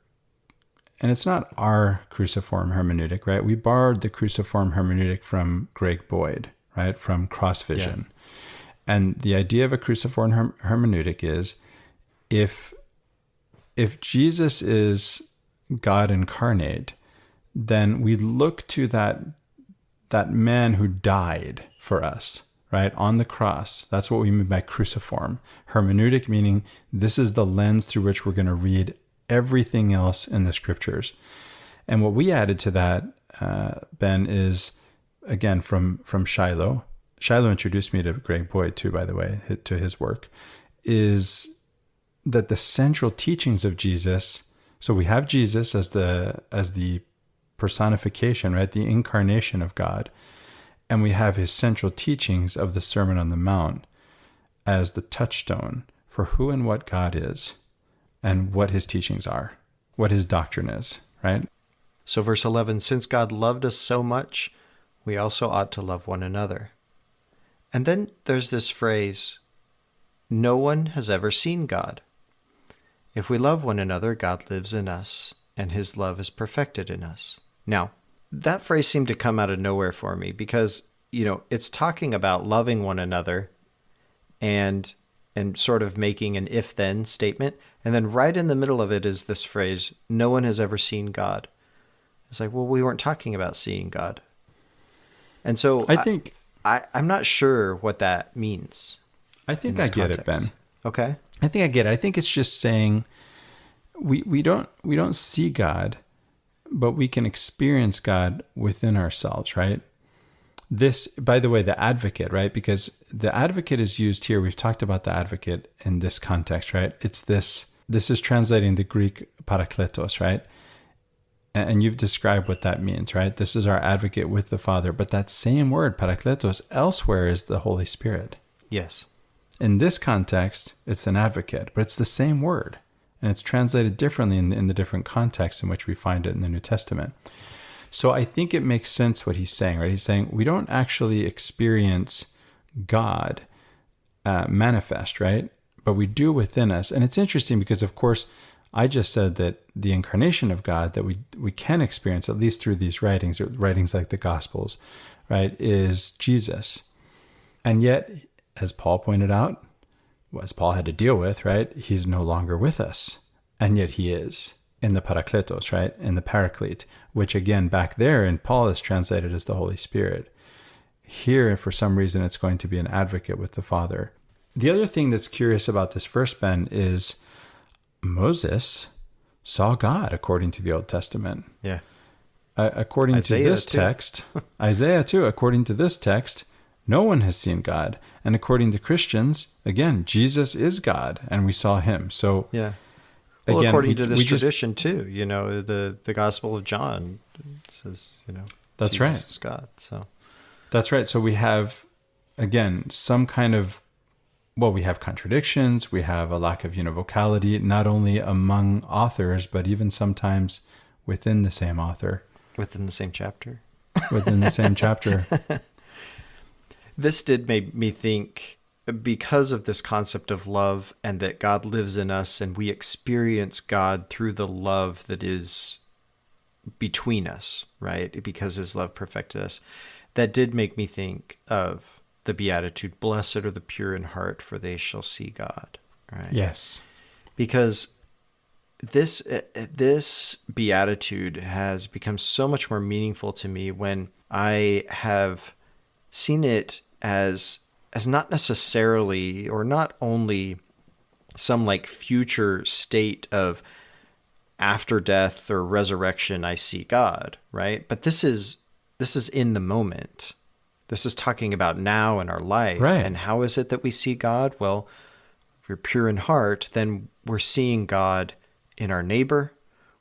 and it's not our cruciform hermeneutic, right? We borrowed the cruciform hermeneutic from Greg Boyd, right? From Cross Vision. Yeah. And the idea of a cruciform hermeneutic is if Jesus is God incarnate, then we look to that man who died for us, right? On the cross. That's what we mean by cruciform. Hermeneutic meaning this is the lens through which we're going to read everything else in the scriptures. And what we added to that, Ben, is, again, from Shiloh. Shiloh introduced me to Greg Boyd too, by the way, to his work, is that the central teachings of Jesus, so we have Jesus as the personification, right? The incarnation of God. And we have his central teachings of the Sermon on the Mount as the touchstone for who and what God is and what his teachings are, what his doctrine is, right? So verse 11, since God loved us so much, we also ought to love one another. And then there's this phrase, no one has ever seen God. If we love one another, God lives in us, and his love is perfected in us. Now, that phrase seemed to come out of nowhere for me because, it's talking about loving one another and sort of making an if-then statement. And then right in the middle of it is this phrase, no one has ever seen God. It's like, well, we weren't talking about seeing God. And so I think I'm not sure what that means. I think I get it, Ben. Okay. I think I get it. I think it's just saying we don't see God, but we can experience God within ourselves, right? This, by the way, the advocate, right? Because the advocate is used here. We've talked about the advocate in this context, right? It's this is translating the Greek parakletos, right? And you've described what that means, right? This is our advocate with the Father. But that same word, parakletos, elsewhere is the Holy Spirit. Yes. In this context, it's an advocate, but it's the same word. And it's translated differently in the different contexts in which we find it in the New Testament. So I think it makes sense what he's saying, right? He's saying we don't actually experience God manifest, right? But we do within us. And it's interesting because, of course, I just said that the incarnation of God that we can experience, at least through these writings, or writings like the Gospels, right, is Jesus. And yet, as Paul pointed out, as Paul had to deal with, right, he's no longer with us. And yet he is in the parakletos, right, in the paraclete, which again, back there in Paul is translated as the Holy Spirit. Here, for some reason, it's going to be an advocate with the Father. The other thing that's curious about this verse, Ben, is Moses saw God according to the Old Testament. Yeah. According Isaiah to this too. text, Isaiah too, according to this text, no one has seen God. And according to Christians, again, Jesus is God, and we saw him. So, Yeah. Well, again, according to this tradition too, the Gospel of John says, That's Jesus right. is God. So That's right. So we have, again, some kind of, we have contradictions. We have a lack of univocality, not only among authors, but even sometimes within the same author. within the same chapter. Within the same chapter. This did make me think, because of this concept of love and that God lives in us and we experience God through the love that is between us, right? Because his love perfected us. That did make me think of the Beatitude, blessed are the pure in heart, for they shall see God, right? Yes. Because this Beatitude has become so much more meaningful to me when I have seen it as not necessarily, or not only, some like future state of after death or resurrection I see God, right? But this is in the moment. This is talking about now in our life. Right. And how is it that we see God? Well, if we're pure in heart, then we're seeing God in our neighbor,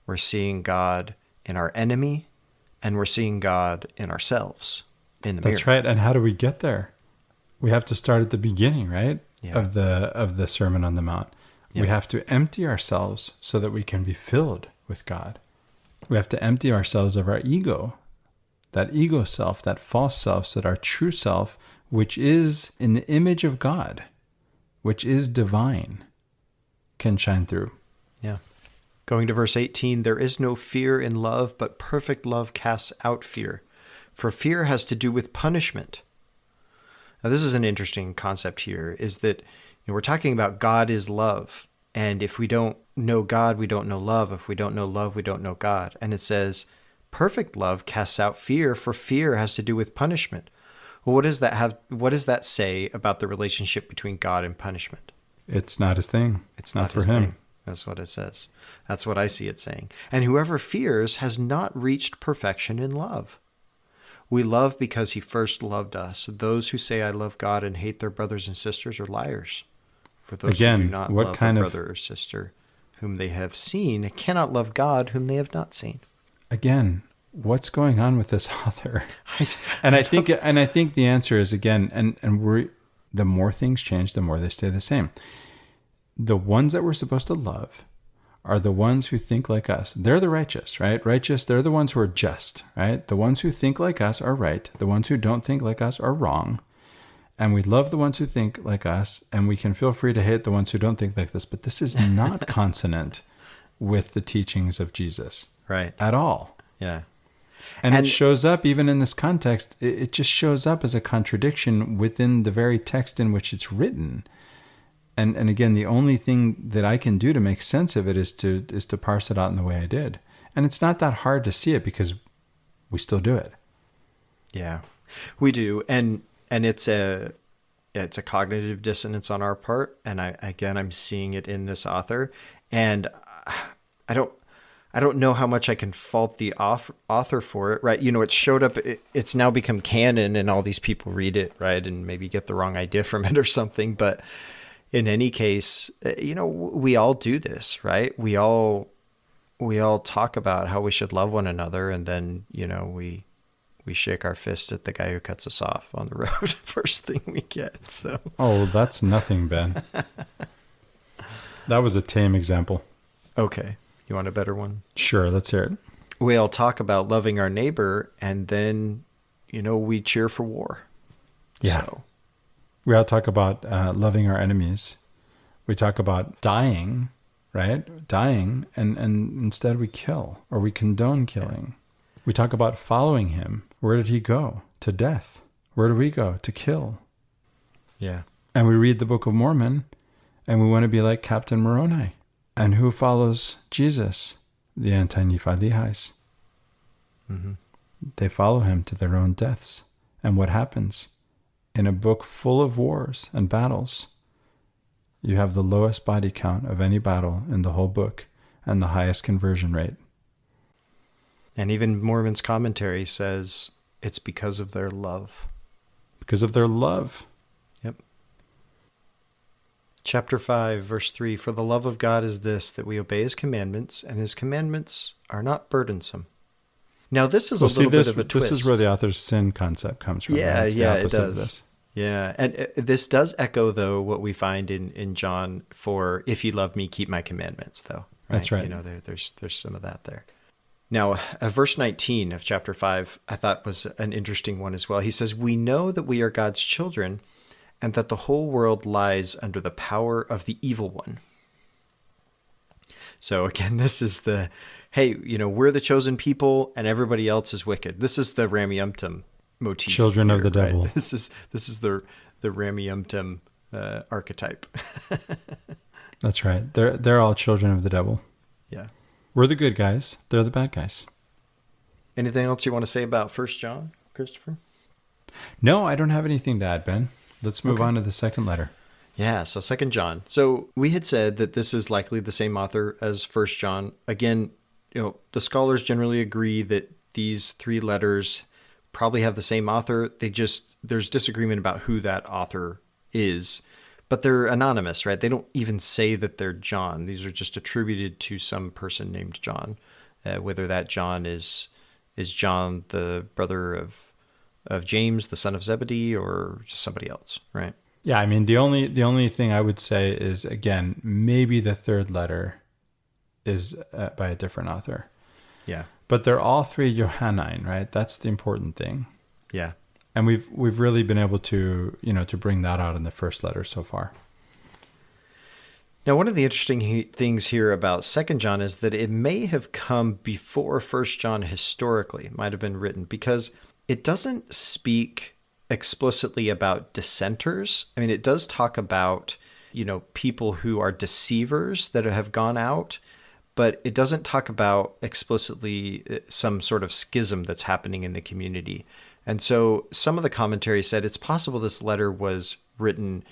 we're seeing God in our enemy, and we're seeing God in ourselves, in the mirror. That's right. And how do we get there? We have to start at the beginning, right? Yeah. Of the Sermon on the Mount. Yeah. We have to empty ourselves so that we can be filled with God. We have to empty ourselves of our ego, that ego self, that false self, so that our true self, which is in the image of God, which is divine, can shine through. Yeah. Going to verse 18, there is no fear in love, but perfect love casts out fear. For fear has to do with punishment. Now, this is an interesting concept here, is that we're talking about God is love. And if we don't know God, we don't know love. If we don't know love, we don't know God. And it says, perfect love casts out fear, for fear has to do with punishment. Well, what does that say about the relationship between God and punishment? It's not his thing. It's not for his him. thing. That's what it says. That's what I see it saying. And whoever fears has not reached perfection in love. We love because he first loved us. Those who say, I love God and hate their brothers and sisters are liars. For those Again, who do not what love kind a of- brother or sister whom they have seen cannot love God whom they have not seen. Again, what's going on with this author? I think the answer is, again, and we're, the more things change, the more they stay the same. The ones that we're supposed to love are the ones who think like us. They're the righteous, right? Righteous, they're the ones who are just, right? The ones who think like us are right. The ones who don't think like us are wrong. And we love the ones who think like us, and we can feel free to hate the ones who don't think like this. But this is not consonant with the teachings of Jesus. Right. At all. Yeah. And it And- shows up, even in this context, it just shows up as a contradiction within the very text in which it's written. And again, the only thing that I can do to make sense of it is to parse it out in the way I did. And it's not that hard to see it because we still do it. Yeah, we do. And it's a cognitive dissonance on our part. And I'm seeing it in this author. And I don't know how much I can fault the author for it, right? It showed up, it's now become canon and all these people read it, right? And maybe get the wrong idea from it or something. But in any case, we all do this, right? We all talk about how we should love one another. And then, we shake our fist at the guy who cuts us off on the road first thing we get. So, oh, that's nothing, Ben. That was a tame example. Okay. You want a better one? Sure, let's hear it. We all talk about loving our neighbor, and then, we cheer for war. Yeah. So. We all talk about loving our enemies. We talk about dying, right? Dying, and instead we kill, or we condone killing. We talk about following him. Where did he go? To death. Where do we go? To kill. Yeah. And we read the Book of Mormon, and we want to be like Captain Moroni. And who follows Jesus? The anti-Nephi Lehis. Mm-hmm. They follow him to their own deaths. And what happens? In a book full of wars and battles, you have the lowest body count of any battle in the whole book and the highest conversion rate. And even Mormon's commentary says it's because of their love. Because of their love. Yep. Chapter 5, verse 3, for the love of God is this, that we obey his commandments, and his commandments are not burdensome. Now, this is a little bit of a twist. This is where the author's sin concept comes from. Yeah, right? yeah, it does. Yeah, and this does echo, though, what we find in John for, if you love me, keep my commandments, though. Right? That's right. There's some of that there. Now, verse 19 of chapter 5, I thought was an interesting one as well. He says, we know that we are God's children, and that the whole world lies under the power of the evil one. So again, this is hey, we're the chosen people and everybody else is wicked. This is the Rameumptom motif. Children here, of the devil. Right? This is the Rameumptom archetype. That's right. They're all children of the devil. Yeah. We're the good guys. They're the bad guys. Anything else you want to say about 1 John, Christopher? No, I don't have anything to add, Ben. Let's move on to the second letter. Yeah, so 2 John. So we had said that this is likely the same author as 1 John. Again, the scholars generally agree that these three letters probably have the same author. There's disagreement about who that author is, but they're anonymous, right? They don't even say that they're John. These are just attributed to some person named John, whether that John is John, the brother of James, the son of Zebedee, or just somebody else, right? Yeah, I mean, the only thing I would say is, again, maybe the third letter is by a different author. Yeah. But they're all three Johannine, right? That's the important thing. Yeah. And we've really been able to, to bring that out in the first letter so far. Now, one of the interesting things here about 2 John is that it may have come before 1 John historically. It might have been written because it doesn't speak explicitly about dissenters. I mean, it does talk about, people who are deceivers that have gone out, but it doesn't talk about explicitly some sort of schism that's happening in the community. And so some of the commentary said it's possible this letter was written,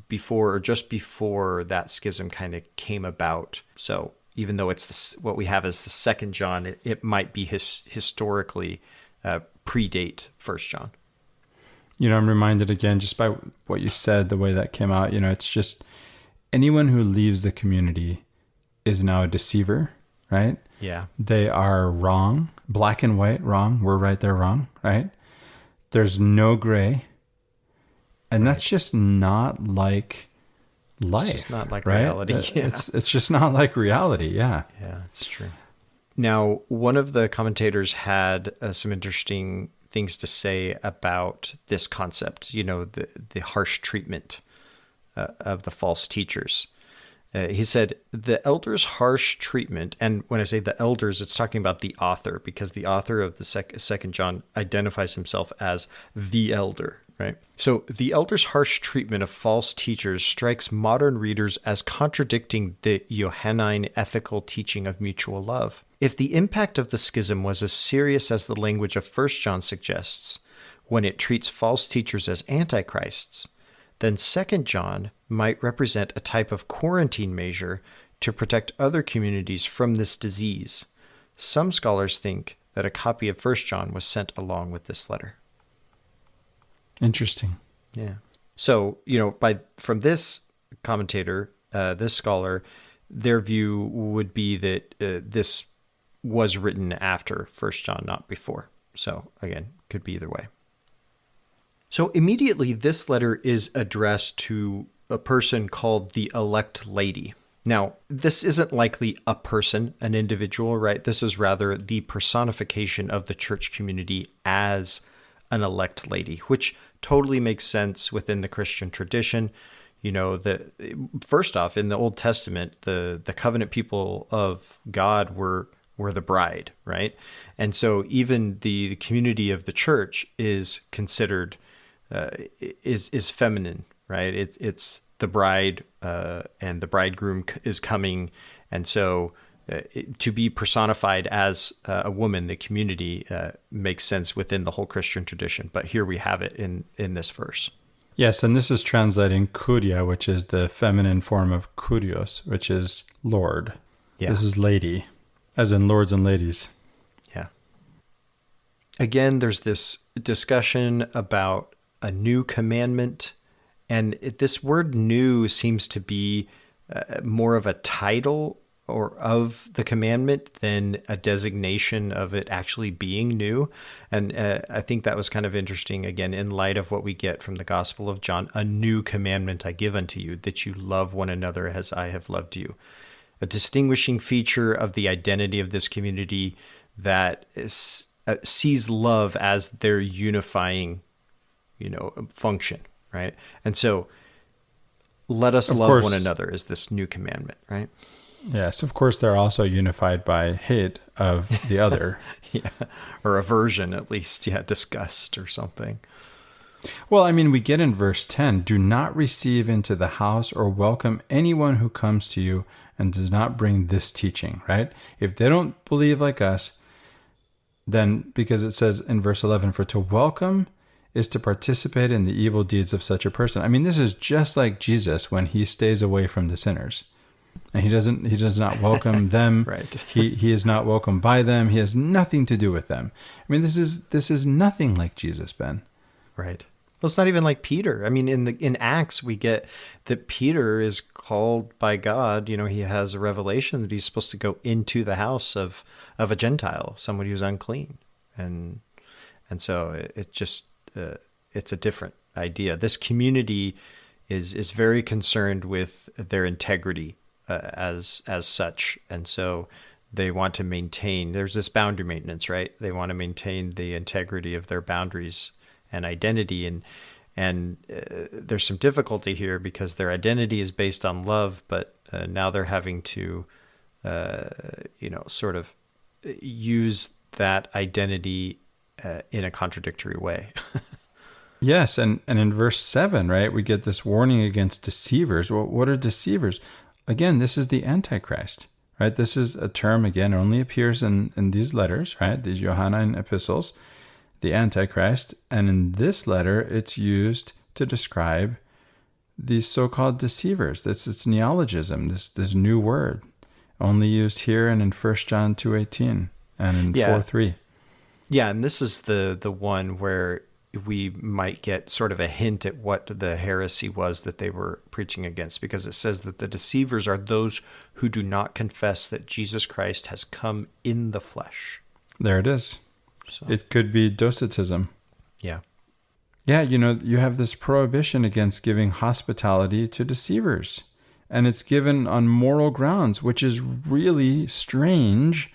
before or just before that schism kind of came about. So even though it's what we have as the 2 John, it might be historically predate 1 John. I'm reminded again, just by what you said, the way that came out, it's just anyone who leaves the community is now a deceiver, right? Yeah. They are wrong, black and white, wrong. We're right, they're wrong, right? There's no gray. And that's just not like life. It's just not like right? reality. Yeah. It's just not like reality. Yeah. Yeah, it's true. Now, one of the commentators had some interesting things to say about this concept, the harsh treatment of the false teachers. He said, the elders' harsh treatment, and when I say the elders, it's talking about the author, because the author of the 2 John identifies himself as the elder, right? So the elders' harsh treatment of false teachers strikes modern readers as contradicting the Johannine ethical teaching of mutual love. If the impact of the schism was as serious as the language of 1 John suggests, when it treats false teachers as antichrists, then 2 John might represent a type of quarantine measure to protect other communities from this disease. Some scholars think that a copy of 1 John was sent along with this letter. Interesting. Yeah. So, from this commentator, this scholar, their view would be that this was written after 1 John, not before. So, again, could be either way. So immediately, this letter is addressed to a person called the elect lady. Now, this isn't likely a person, an individual, right? This is rather the personification of the church community as an elect lady, which totally makes sense within the Christian tradition. First off, in the Old Testament, the covenant people of God were the bride, right? And so even the community of the church is considered is feminine, right? It's the bride, and the bridegroom is coming, and so to be personified as a woman, the community makes sense within the whole Christian tradition. But here we have it in this verse. Yes, and this is translating kuria, which is the feminine form of kurios, which is Lord. Yeah. This is lady, as in lords and ladies. Yeah. Again, there's this discussion about a new commandment, and this word new seems to be more of a title or of the commandment than a designation of it actually being new. And I think that was kind of interesting, again, in light of what we get from the Gospel of John. A new commandment I give unto you, that you love one another as I have loved you. A distinguishing feature of the identity of this community that sees love as their unifying function, right? And so let us love one another is this new commandment, right? Yes, of course, they're also unified by hate of the other. Yeah, or aversion, at least, disgust or something. Well, we get in verse 10, do not receive into the house or welcome anyone who comes to you and does not bring this teaching, right? If they don't believe like us, then, because it says in verse 11, for to welcome is to participate in the evil deeds of such a person. This is just like Jesus when he stays away from the sinners. And he does not welcome them. Right. He is not welcomed by them. He has nothing to do with them. This is nothing like Jesus, Ben. Right. Well, it's not even like Peter. In Acts, we get that Peter is called by God. He has a revelation that he's supposed to go into the house of a Gentile, someone who's unclean. And so it just, it's a different idea. This community is very concerned with their integrity as such. And so they want to maintain, there's this boundary maintenance, right? They want to maintain the integrity of their boundaries and identity. And there's some difficulty here because their identity is based on love, but now they're having to, sort of use that identity in a contradictory way. Yes, and in verse 7, right, we get this warning against deceivers. Well, what are deceivers? Again, this is the Antichrist, right? This is a term, again, only appears in these letters, right? These Johannine epistles, the Antichrist. And in this letter, it's used to describe these so-called deceivers. It's neologism, this new word, only used here and in 1 John 2:18 and in 4:3. Yeah, and this is the one where we might get sort of a hint at what the heresy was that they were preaching against, because it says that the deceivers are those who do not confess that Jesus Christ has come in the flesh. There it is. So. It could be Docetism. Yeah. Yeah, you have this prohibition against giving hospitality to deceivers, and it's given on moral grounds, which is really strange,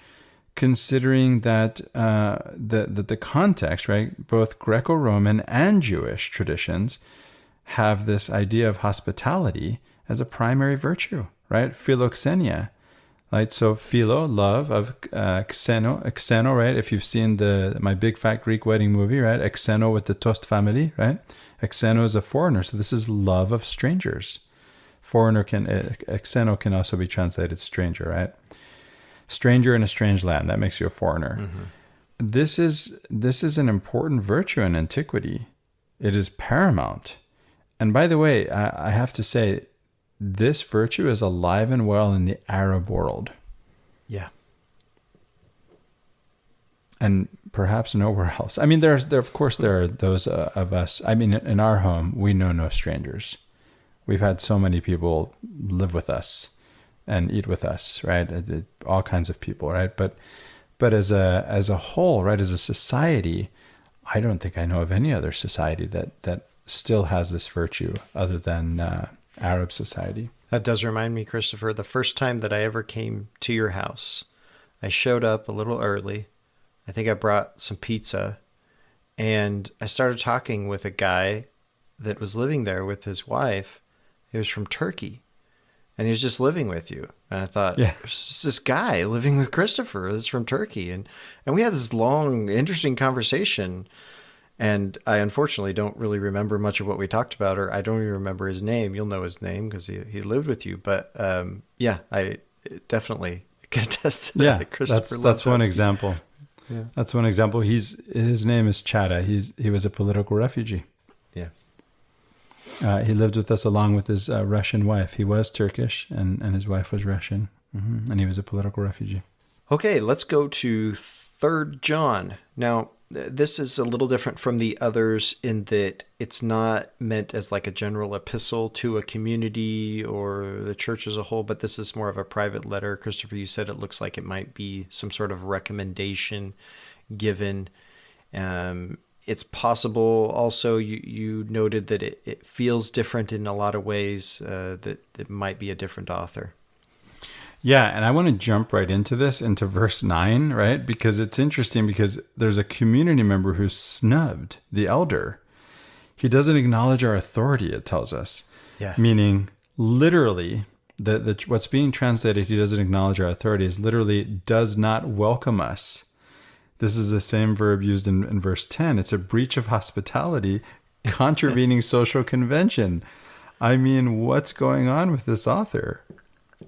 considering that the context, right, both Greco-Roman and Jewish traditions have this idea of hospitality as a primary virtue, right? Philoxenia, right? So philo, love, of xeno, right? If you've seen my Big Fat Greek Wedding movie, right? Xeno with the Tost family, right? Xeno is a foreigner, so this is love of strangers. Xeno can also be translated stranger, right? Stranger in a strange land, that makes you a foreigner. Mm-hmm. This is an important virtue in antiquity. It is paramount. And by the way, I have to say, this virtue is alive and well in the Arab world. Yeah. And perhaps nowhere else. I mean, there of course there are those of us. I mean, in our home, we know no strangers. We've had so many people live with us and eat with us, right? All kinds of people, right? But as a whole, right, as a society, I don't think I know of any other society that still has this virtue other than Arab society. That does remind me, Christopher, the first time that I ever came to your house, I showed up a little early. I think I brought some pizza, and I started talking with a guy that was living there with his wife. He was from Turkey, and he was just living with you. And I thought, Yeah. There's this guy living with Christopher is from Turkey. And we had this long, interesting conversation. And I unfortunately don't really remember much of what we talked about, or I don't even remember his name. You'll know his name because he lived with you. But yeah, I definitely could attest to that. Yeah, that Christopher that's one that. example. Yeah. That's one example. His name is Chada. He was a political refugee. Yeah. He lived with us along with his Russian wife. He was Turkish, and his wife was Russian, and he was a political refugee. Okay, let's go to 3 John. Now, this is a little different from the others in that it's not meant as like a general epistle to a community or the church as a whole, but this is more of a private letter. Christopher, you said it looks like it might be some sort of recommendation given. It's possible also, you noted that it feels different in a lot of ways, that it might be a different author. Yeah, and I want to jump right into verse 9, right? Because it's interesting because there's a community member who's snubbed the elder. He doesn't acknowledge our authority, it tells us. Yeah. Meaning, literally, what's being translated, he doesn't acknowledge our authority, is literally does not welcome us. This is the same verb used in verse 10. It's a breach of hospitality, contravening social convention. I mean, what's going on with this author?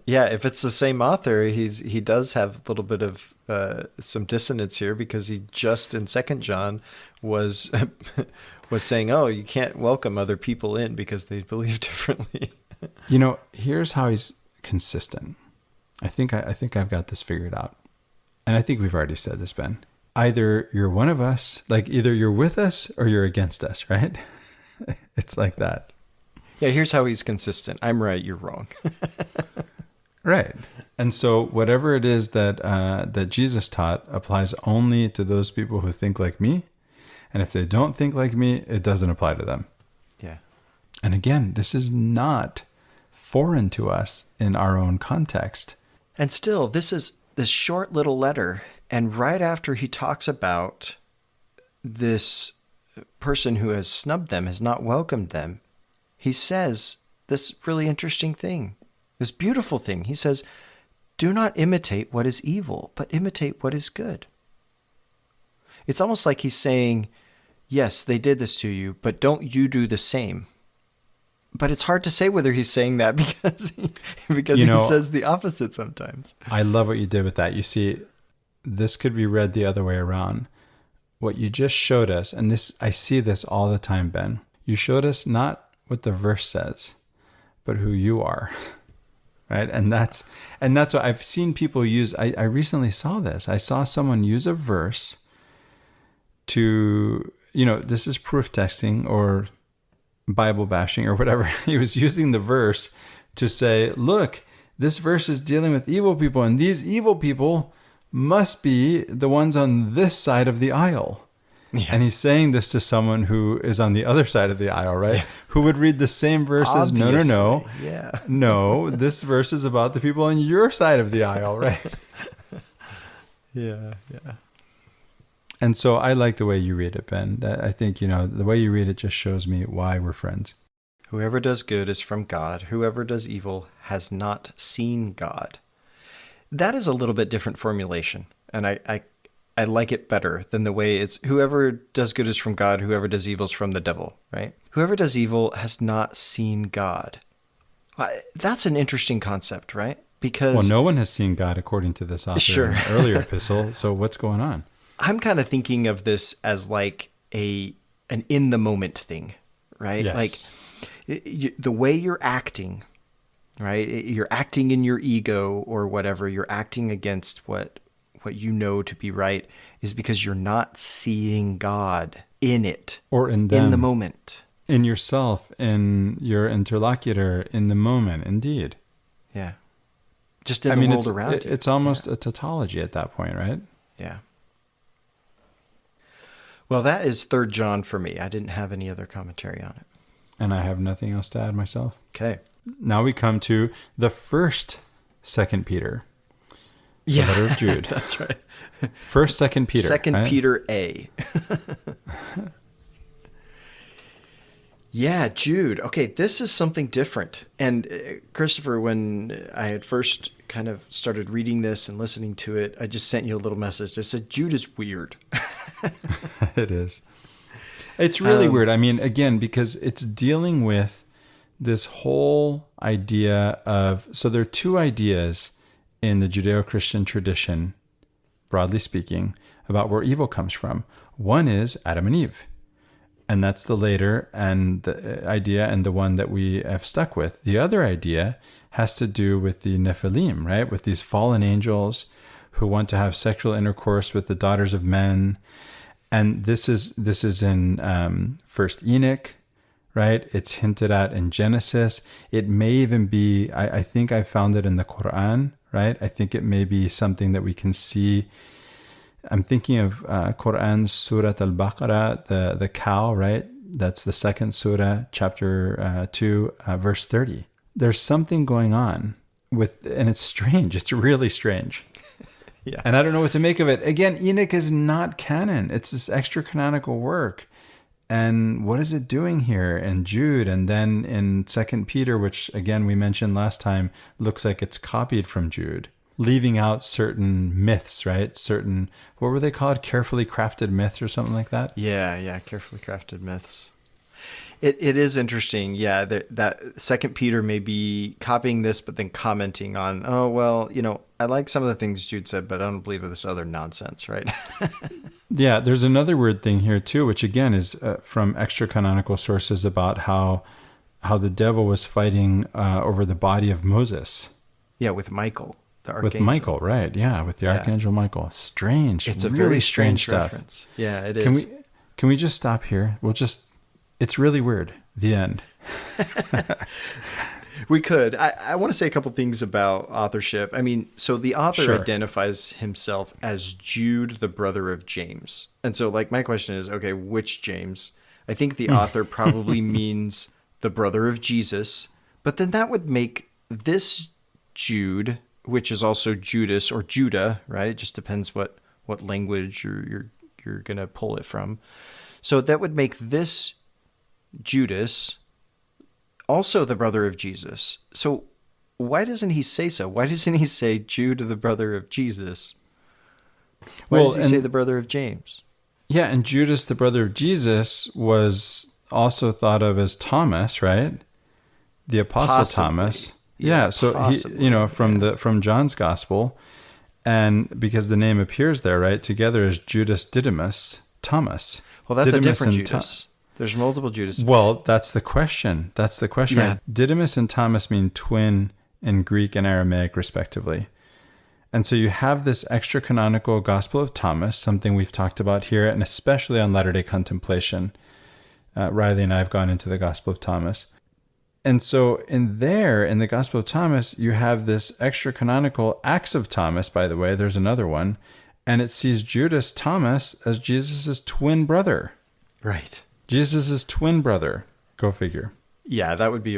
Yeah, if it's the same author, he does have a little bit of some dissonance here, because he just in 2 John was was saying, "Oh, you can't welcome other people in because they believe differently." Here's how he's consistent. I think I've got this figured out, and I think we've already said this, Ben. Either you're one of us, like either you're with us or you're against us, right? It's like that. Yeah, here's how he's consistent. I'm right, you're wrong. Right. And so whatever it is that Jesus taught applies only to those people who think like me. And if they don't think like me, it doesn't apply to them. Yeah. And again, this is not foreign to us in our own context. And still, this is this short little letter. And right after he talks about this person who has snubbed them, has not welcomed them, he says this really interesting thing, this beautiful thing. He says, "Do not imitate what is evil, but imitate what is good." It's almost like he's saying, yes, they did this to you, but don't you do the same. But it's hard to say whether he's saying that because he says the opposite sometimes. I love what you did with that. You see, this could be read the other way around. What you just showed us, and this, I see this all the time, Ben. You showed us not what the verse says, but who you are. Right? And that's what I've seen people use. I recently saw this. I saw someone use a verse to, this is proof texting or Bible bashing or whatever. He was using the verse to say, look, this verse is dealing with evil people, and these evil people must be the ones on this side of the aisle. Yeah. And he's saying this to someone who is on the other side of the aisle, right? Yeah. Who would read the same verse as, no. Yeah. No, this verse is about the people on your side of the aisle, right? Yeah. And so I like the way you read it, Ben. I think, the way you read it just shows me why we're friends. Whoever does good is from God. Whoever does evil has not seen God. That is a little bit different formulation. And I like it better than the way it's whoever does good is from God, whoever does evil is from the devil, right? Whoever does evil has not seen God. That's an interesting concept, right? Because no one has seen God according to this author in an earlier epistle. So what's going on? I'm kind of thinking of this as like an in the moment thing, right? Yes. Like the way you're acting right? You're acting in your ego or whatever. You're acting against what you know to be right, is because you're not seeing God in it, or in them, in the moment, in yourself, in your interlocutor, in the moment. Indeed. Yeah. Just in the world around you. It's almost a tautology at that point, right? Yeah. Well, that is 3 John for me. I didn't have any other commentary on it. And I have nothing else to add myself. Okay. Now we come to the first 2 Peter. Yeah. The letter of Jude. That's right. First, 2 Peter. 2 right? Peter A. Yeah, Jude. Okay, this is something different. And Christopher, when I had first kind of started reading this and listening to it, I just sent you a little message that said, Jude is weird. It is. It's really weird. I mean, again, because it's dealing with this whole idea of, so there are 2 ideas in the Judeo-Christian tradition, broadly speaking, about where evil comes from. One is Adam and Eve. And that's the later and the idea and the one that we have stuck with. The other idea has to do with the Nephilim, right? With these fallen angels who want to have sexual intercourse with the daughters of men. And this is in First Enoch, right? It's hinted at in Genesis. It may even be, I think I found it in the Quran, right? I think it may be something that we can see. I'm thinking of Quran's Surah Al-Baqarah, the cow, right? That's the 2nd surah, chapter 2, verse 30. There's something going on and it's strange. It's really strange. Yeah. And I don't know what to make of it. Again, Enoch is not canon. It's this extra canonical work. And what is it doing here in Jude? And then in 2 Peter, which again, we mentioned last time, looks like it's copied from Jude, leaving out certain myths, right? Certain, what were they called? Carefully crafted myths or something like that? Yeah, carefully crafted myths. It is interesting, yeah, that 2 Peter may be copying this, but then commenting on, oh, well, I like some of the things Jude said, but I don't believe in this other nonsense, right? Yeah, there's another weird thing here too, which again is from extra canonical sources about how the devil was fighting over the body of Moses. Yeah, with Michael. The archangel. With Michael, right? Yeah, with the archangel Michael. Strange. It's a really very strange stuff. reference. Yeah, it is. Can we just stop here? It's really weird. The end. We could. I want to say a couple things about authorship. I mean, so the author Sure. identifies himself as Jude, the brother of James. And so, my question is, okay, which James? I think the author probably means the brother of Jesus, but then that would make this Jude, which is also Judas or Judah, right? It just depends what language you're going to pull it from. So that would make this Judas also the brother of Jesus. So why doesn't he say so? Why doesn't he say Jude, the brother of Jesus? Why does he say the brother of James? Yeah, and Judas, the brother of Jesus, was also thought of as Thomas, right? The Apostle Possibly. Thomas. Yeah, Yeah, so possibly. from John's gospel, and because the name appears there, right, together as Judas Didymus Thomas. Well, that's Didymus a different and Judas. There's multiple Judas. Well, that's the question. Yeah. Right? Didymus and Thomas mean twin in Greek and Aramaic, respectively. And so you have this extra canonical Gospel of Thomas, something we've talked about here, and especially on Latter-day Contemplation. Riley and I have gone into the Gospel of Thomas. And so in the Gospel of Thomas, you have this extra canonical Acts of Thomas, by the way. There's another one. And it sees Judas Thomas as Jesus' twin brother. Right. Jesus' twin brother. Go figure. Yeah, that would be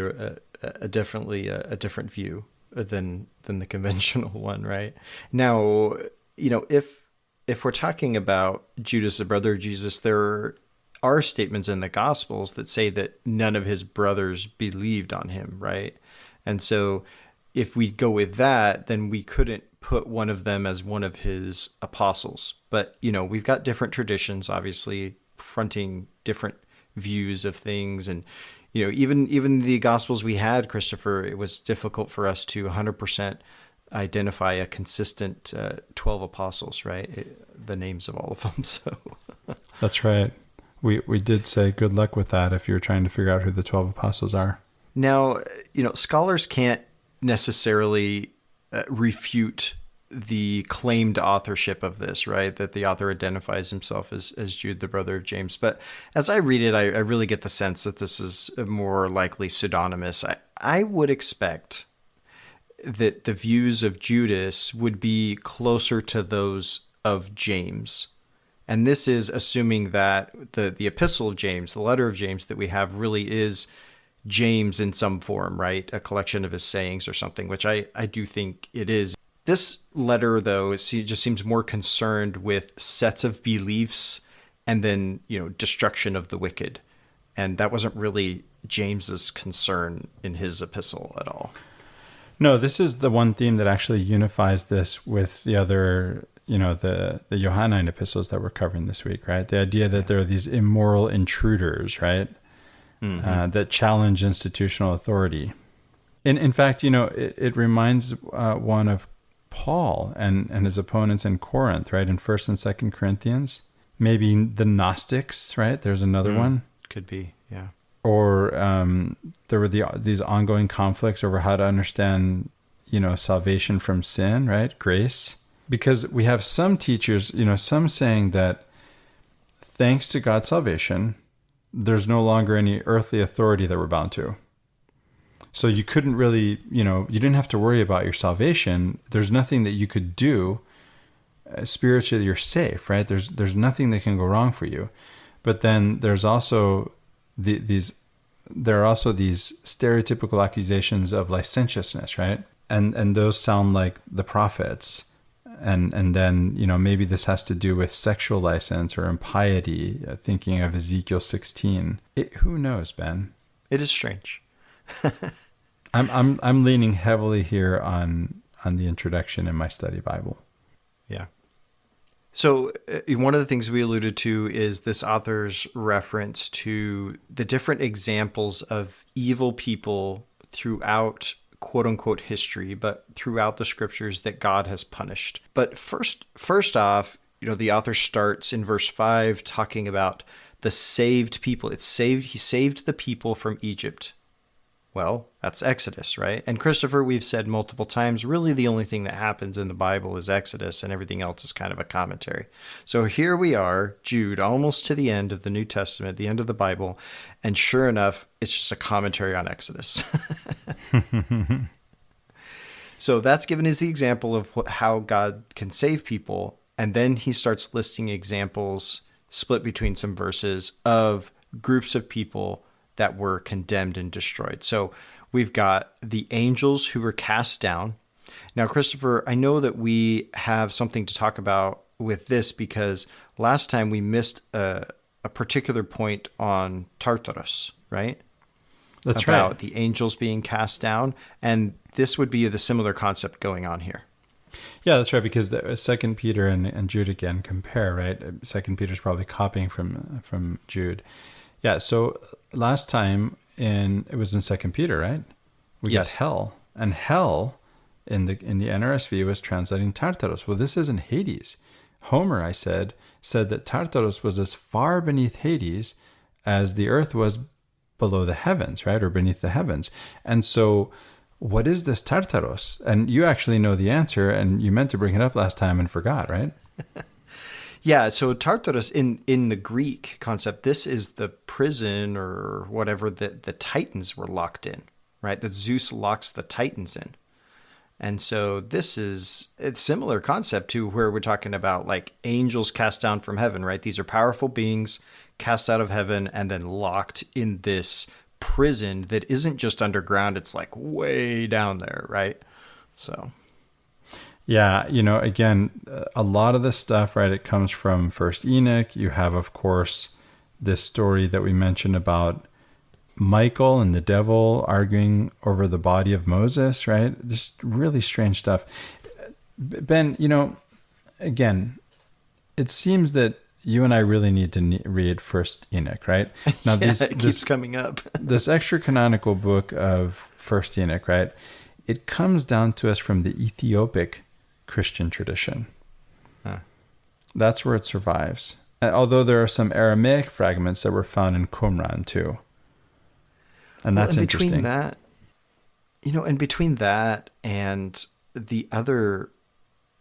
definitely a different view than the conventional one, right? Now, if we're talking about Judas, the brother of Jesus, there are statements in the Gospels that say that none of his brothers believed on him, right? And so if we go with that, then we couldn't put one of them as one of his apostles. But, we've got different traditions, obviously, fronting different views of things. And, even the Gospels we had, Christopher, it was difficult for us to 100% identify a consistent 12 apostles, right? The names of all of them. So That's right. We did say good luck with that if you're trying to figure out who the 12 apostles are. now, scholars can't necessarily refute the claimed authorship of this, right? That the author identifies himself as Jude, the brother of James. But as I read it, I really get the sense that this is more likely pseudonymous. I would expect that the views of Judas would be closer to those of James. And this is assuming that the epistle of James, the letter of James that we have, really is James in some form, right? A collection of his sayings or something, which I do think it is. This letter, though, just seems more concerned with sets of beliefs and then, destruction of the wicked. And that wasn't really James's concern in his epistle at all. No, this is the one theme that actually unifies this with the other, the Johannine epistles that we're covering this week, right? The idea that there are these immoral intruders, right? That challenge institutional authority. In fact, it reminds one of Paul and his opponents in Corinth, right? In 1st and 2nd Corinthians. Maybe the Gnostics, right? There's another one. Could be, yeah. Or there were these ongoing conflicts over how to understand, salvation from sin, right? Grace. Because we have some teachers, some saying that thanks to God's salvation, there's no longer any earthly authority that we're bound to. So you couldn't really, you didn't have to worry about your salvation. There's nothing that you could do. Spiritually, you're safe, right? There's nothing that can go wrong for you. But then there's also these stereotypical accusations of licentiousness, right? And those sound like the prophets. And then, maybe this has to do with sexual license or impiety, thinking of Ezekiel 16. Who knows, Ben? It is strange. I'm leaning heavily here on the introduction in my study Bible. Yeah. So one of the things we alluded to is this author's reference to the different examples of evil people throughout quote unquote history, but throughout the scriptures that God has punished. But first off, the author starts in verse 5 talking about the saved people. He saved the people from Egypt. Well, that's Exodus, right? And Christopher, we've said multiple times, really the only thing that happens in the Bible is Exodus, and everything else is kind of a commentary. So here we are, Jude, almost to the end of the New Testament, the end of the Bible, and sure enough, it's just a commentary on Exodus. So that's given as the example of how God can save people, and then he starts listing examples split between some verses of groups of people that were condemned and destroyed. So we've got the angels who were cast down. Now, Christopher, I know that we have something to talk about with this because last time we missed a particular point on Tartarus, right? That's about right. The angels being cast down. And this would be the similar concept going on here. Yeah, that's right, because the 2 Peter and Jude again compare, right? 2 Peter's probably copying from Jude. Yeah, so last time it was in 2 Peter, right? We got hell. And hell in the NRSV was translating Tartarus. Well, this isn't Hades. Homer, I said that Tartarus was as far beneath Hades as the earth was below the heavens, right? Or beneath the heavens. And so what is this Tartarus? And you actually know the answer, and you meant to bring it up last time and forgot, right? Yeah, so Tartarus in the Greek concept, this is the prison or whatever that the Titans were locked in, right? That Zeus locks the Titans in. And so this is a similar concept to where we're talking about like angels cast down from heaven, right? These are powerful beings cast out of heaven and then locked in this prison that isn't just underground, it's like way down there, right? So... Yeah, again, a lot of this stuff, right, it comes from First Enoch. You have, of course, this story that we mentioned about Michael and the devil arguing over the body of Moses, right? Just really strange stuff. Ben, again, it seems that you and I really need to read First Enoch, right? Now, it keeps coming up. This extra canonical book of First Enoch, right? It comes down to us from the Ethiopic Christian tradition. That's where it survives. Although there are some Aramaic fragments that were found in Qumran too. And that's interesting. And between that and the other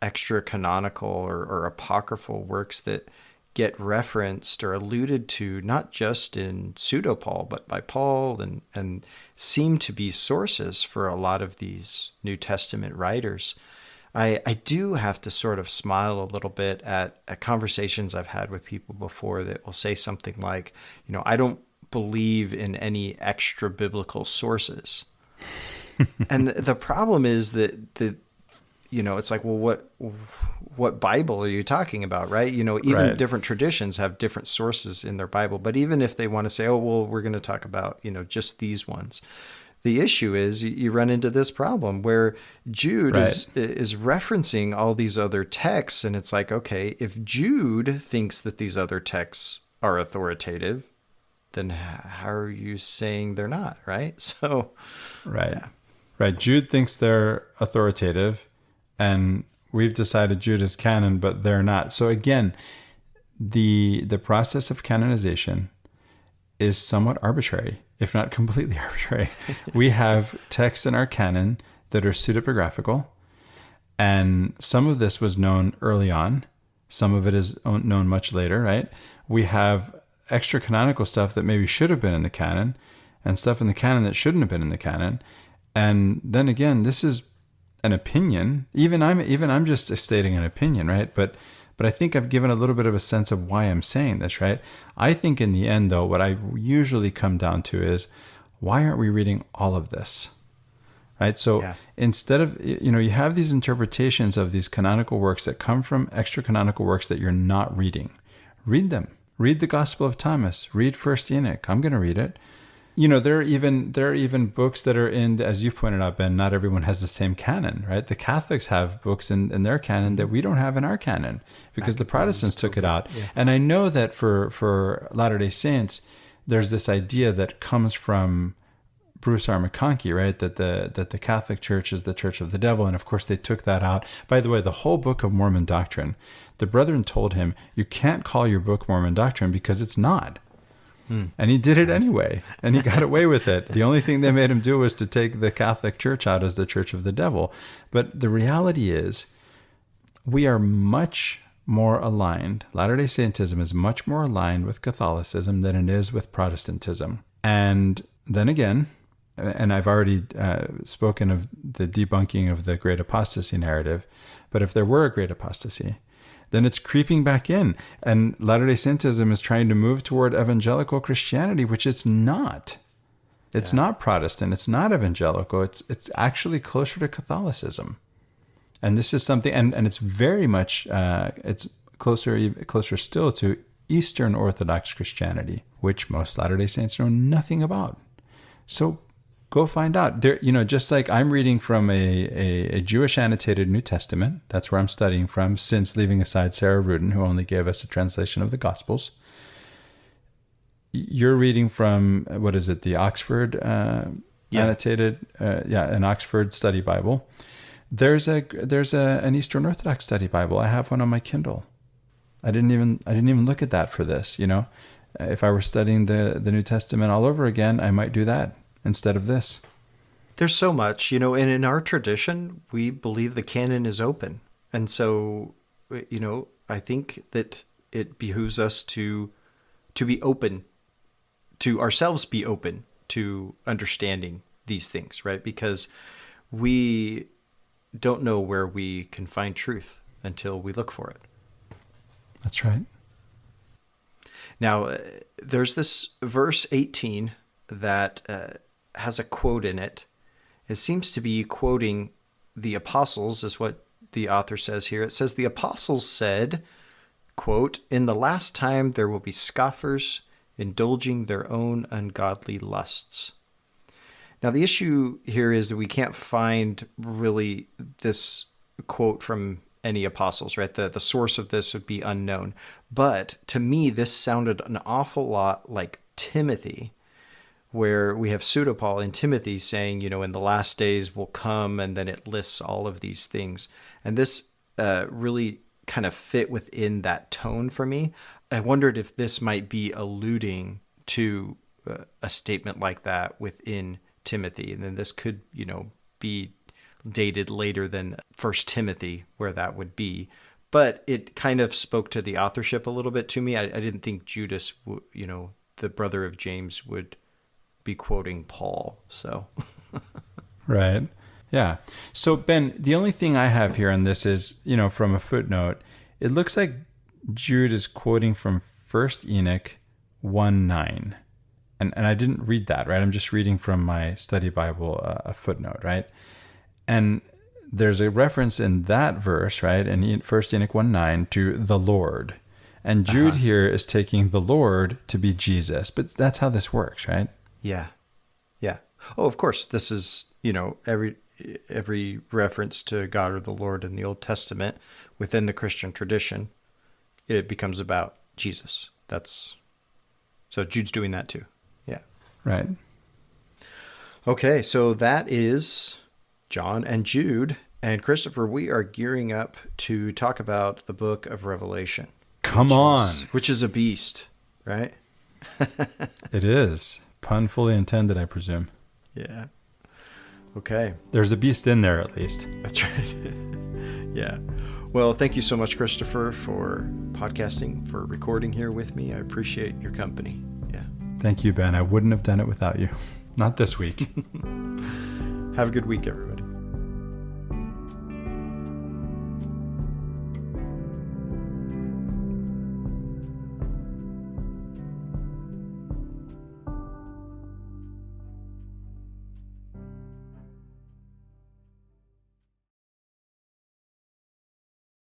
extra canonical or apocryphal works that get referenced or alluded to, not just in pseudo Paul, but by Paul, and seem to be sources for a lot of these New Testament writers, I do have to sort of smile a little bit at conversations I've had with people before that will say something like, I don't believe in any extra biblical sources. And the problem is that it's like, well, what Bible are you talking about, right? Even Right. different traditions have different sources in their Bible. But even if they want to say, oh, well, we're going to talk about, just these ones. The issue is you run into this problem where Jude Right. is referencing all these other texts. And it's like, okay, if Jude thinks that these other texts are authoritative, then how are you saying they're not, right? So, Right. yeah. Right. Jude thinks they're authoritative, and we've decided Jude is canon, but they're not. So again, the process of canonization is somewhat arbitrary, if not completely arbitrary. We have texts in our canon that are pseudepigraphical, and some of this was known early on. Some of it is known much later, right? We have extra canonical stuff that maybe should have been in the canon, and stuff in the canon that shouldn't have been in the canon. And then again, this is an opinion. Even I'm just stating an opinion, right? But I think I've given a little bit of a sense of why I'm saying this, right? I think in the end, though, what I usually come down to is, why aren't we reading all of this? Right? So Yeah. instead of, you have these interpretations of these canonical works that come from extra canonical works that you're not reading. Read them. Read the Gospel of Thomas. Read First Enoch. I'm going to read it. There are even books that are in, as you pointed out, Ben, not everyone has the same canon, right? The Catholics have books in their canon that we don't have in our canon because the Protestants took it out. Yeah. And I know that for Latter-day Saints, there's this idea that comes from Bruce R. McConkie, right? That the Catholic Church is the church of the devil. And of course, they took that out. By the way, the whole Book of Mormon Doctrine, the brethren told him, you can't call your book Mormon Doctrine because it's not. And he did it anyway, and he got away with it. The only thing they made him do was to take the Catholic Church out as the church of the devil. But the reality is, we are much more aligned. Latter-day Saintism is much more aligned with Catholicism than it is with Protestantism. And then again, and I've already spoken of the debunking of the great apostasy narrative, but if there were a great apostasy, then it's creeping back in. And Latter-day Saintism is trying to move toward evangelical Christianity, which it's not. It's not Protestant. It's not evangelical. It's actually closer to Catholicism. And this is something, and it's very much, it's closer still to Eastern Orthodox Christianity, which most Latter-day Saints know nothing about. So go find out. There, just like I'm reading from a Jewish annotated New Testament, that's where I'm studying from, since leaving aside Sarah Rudin, who only gave us a translation of the Gospels. You're reading from, what is it, the Oxford annotated, an Oxford study Bible. There's an Eastern Orthodox study Bible. I have one on my Kindle. I didn't even look at that for this. If I were studying the New Testament all over again, I might do that instead of this. There's so much, and in our tradition, we believe the canon is open. And so, I think that it behooves us to be open, to ourselves be open to understanding these things, right? Because we don't know where we can find truth until we look for it. That's right. Now, there's this verse 18 that has a quote in it. It seems to be quoting the apostles, is what the author says here. It says, the apostles said, quote, "In the last time there will be scoffers indulging their own ungodly lusts." Now, the issue here is that we can't find really this quote from any apostles, right? The source of this would be unknown. But to me, this sounded an awful lot like Timothy, where we have pseudo-Paul in Timothy saying, in the last days will come, and then it lists all of these things. And this really kind of fit within that tone for me. I wondered if this might be alluding to a statement like that within Timothy. And then this could, be dated later than First Timothy, where that would be. But it kind of spoke to the authorship a little bit to me. I didn't think Judas, the brother of James, would be quoting Paul. So, Right. Yeah. So, Ben, the only thing I have here on this is, from a footnote, it looks like Jude is quoting from 1 Enoch 1:9. And I didn't read that, right? I'm just reading from my study Bible, a footnote, right? And there's a reference in that verse, right? In 1 Enoch 1:9 to the Lord. And Jude here is taking the Lord to be Jesus. But that's how this works, right? yeah. Yeah. Oh, of course. This is, every reference to God or the Lord in the Old Testament within the Christian tradition, it becomes about Jesus. So Jude's doing that too. Yeah. Right. Okay, so that is John and Jude. And Christopher, we are gearing up to talk about the book of Revelation. Come on. Which is a beast, right? It is. Pun fully intended, I presume. Yeah. Okay. There's a beast in there, at least. That's right. Yeah. Well, thank you so much, Christopher, for podcasting, for recording here with me. I appreciate your company. Yeah. Thank you, Ben. I wouldn't have done it without you. Not this week. Have a good week, everyone.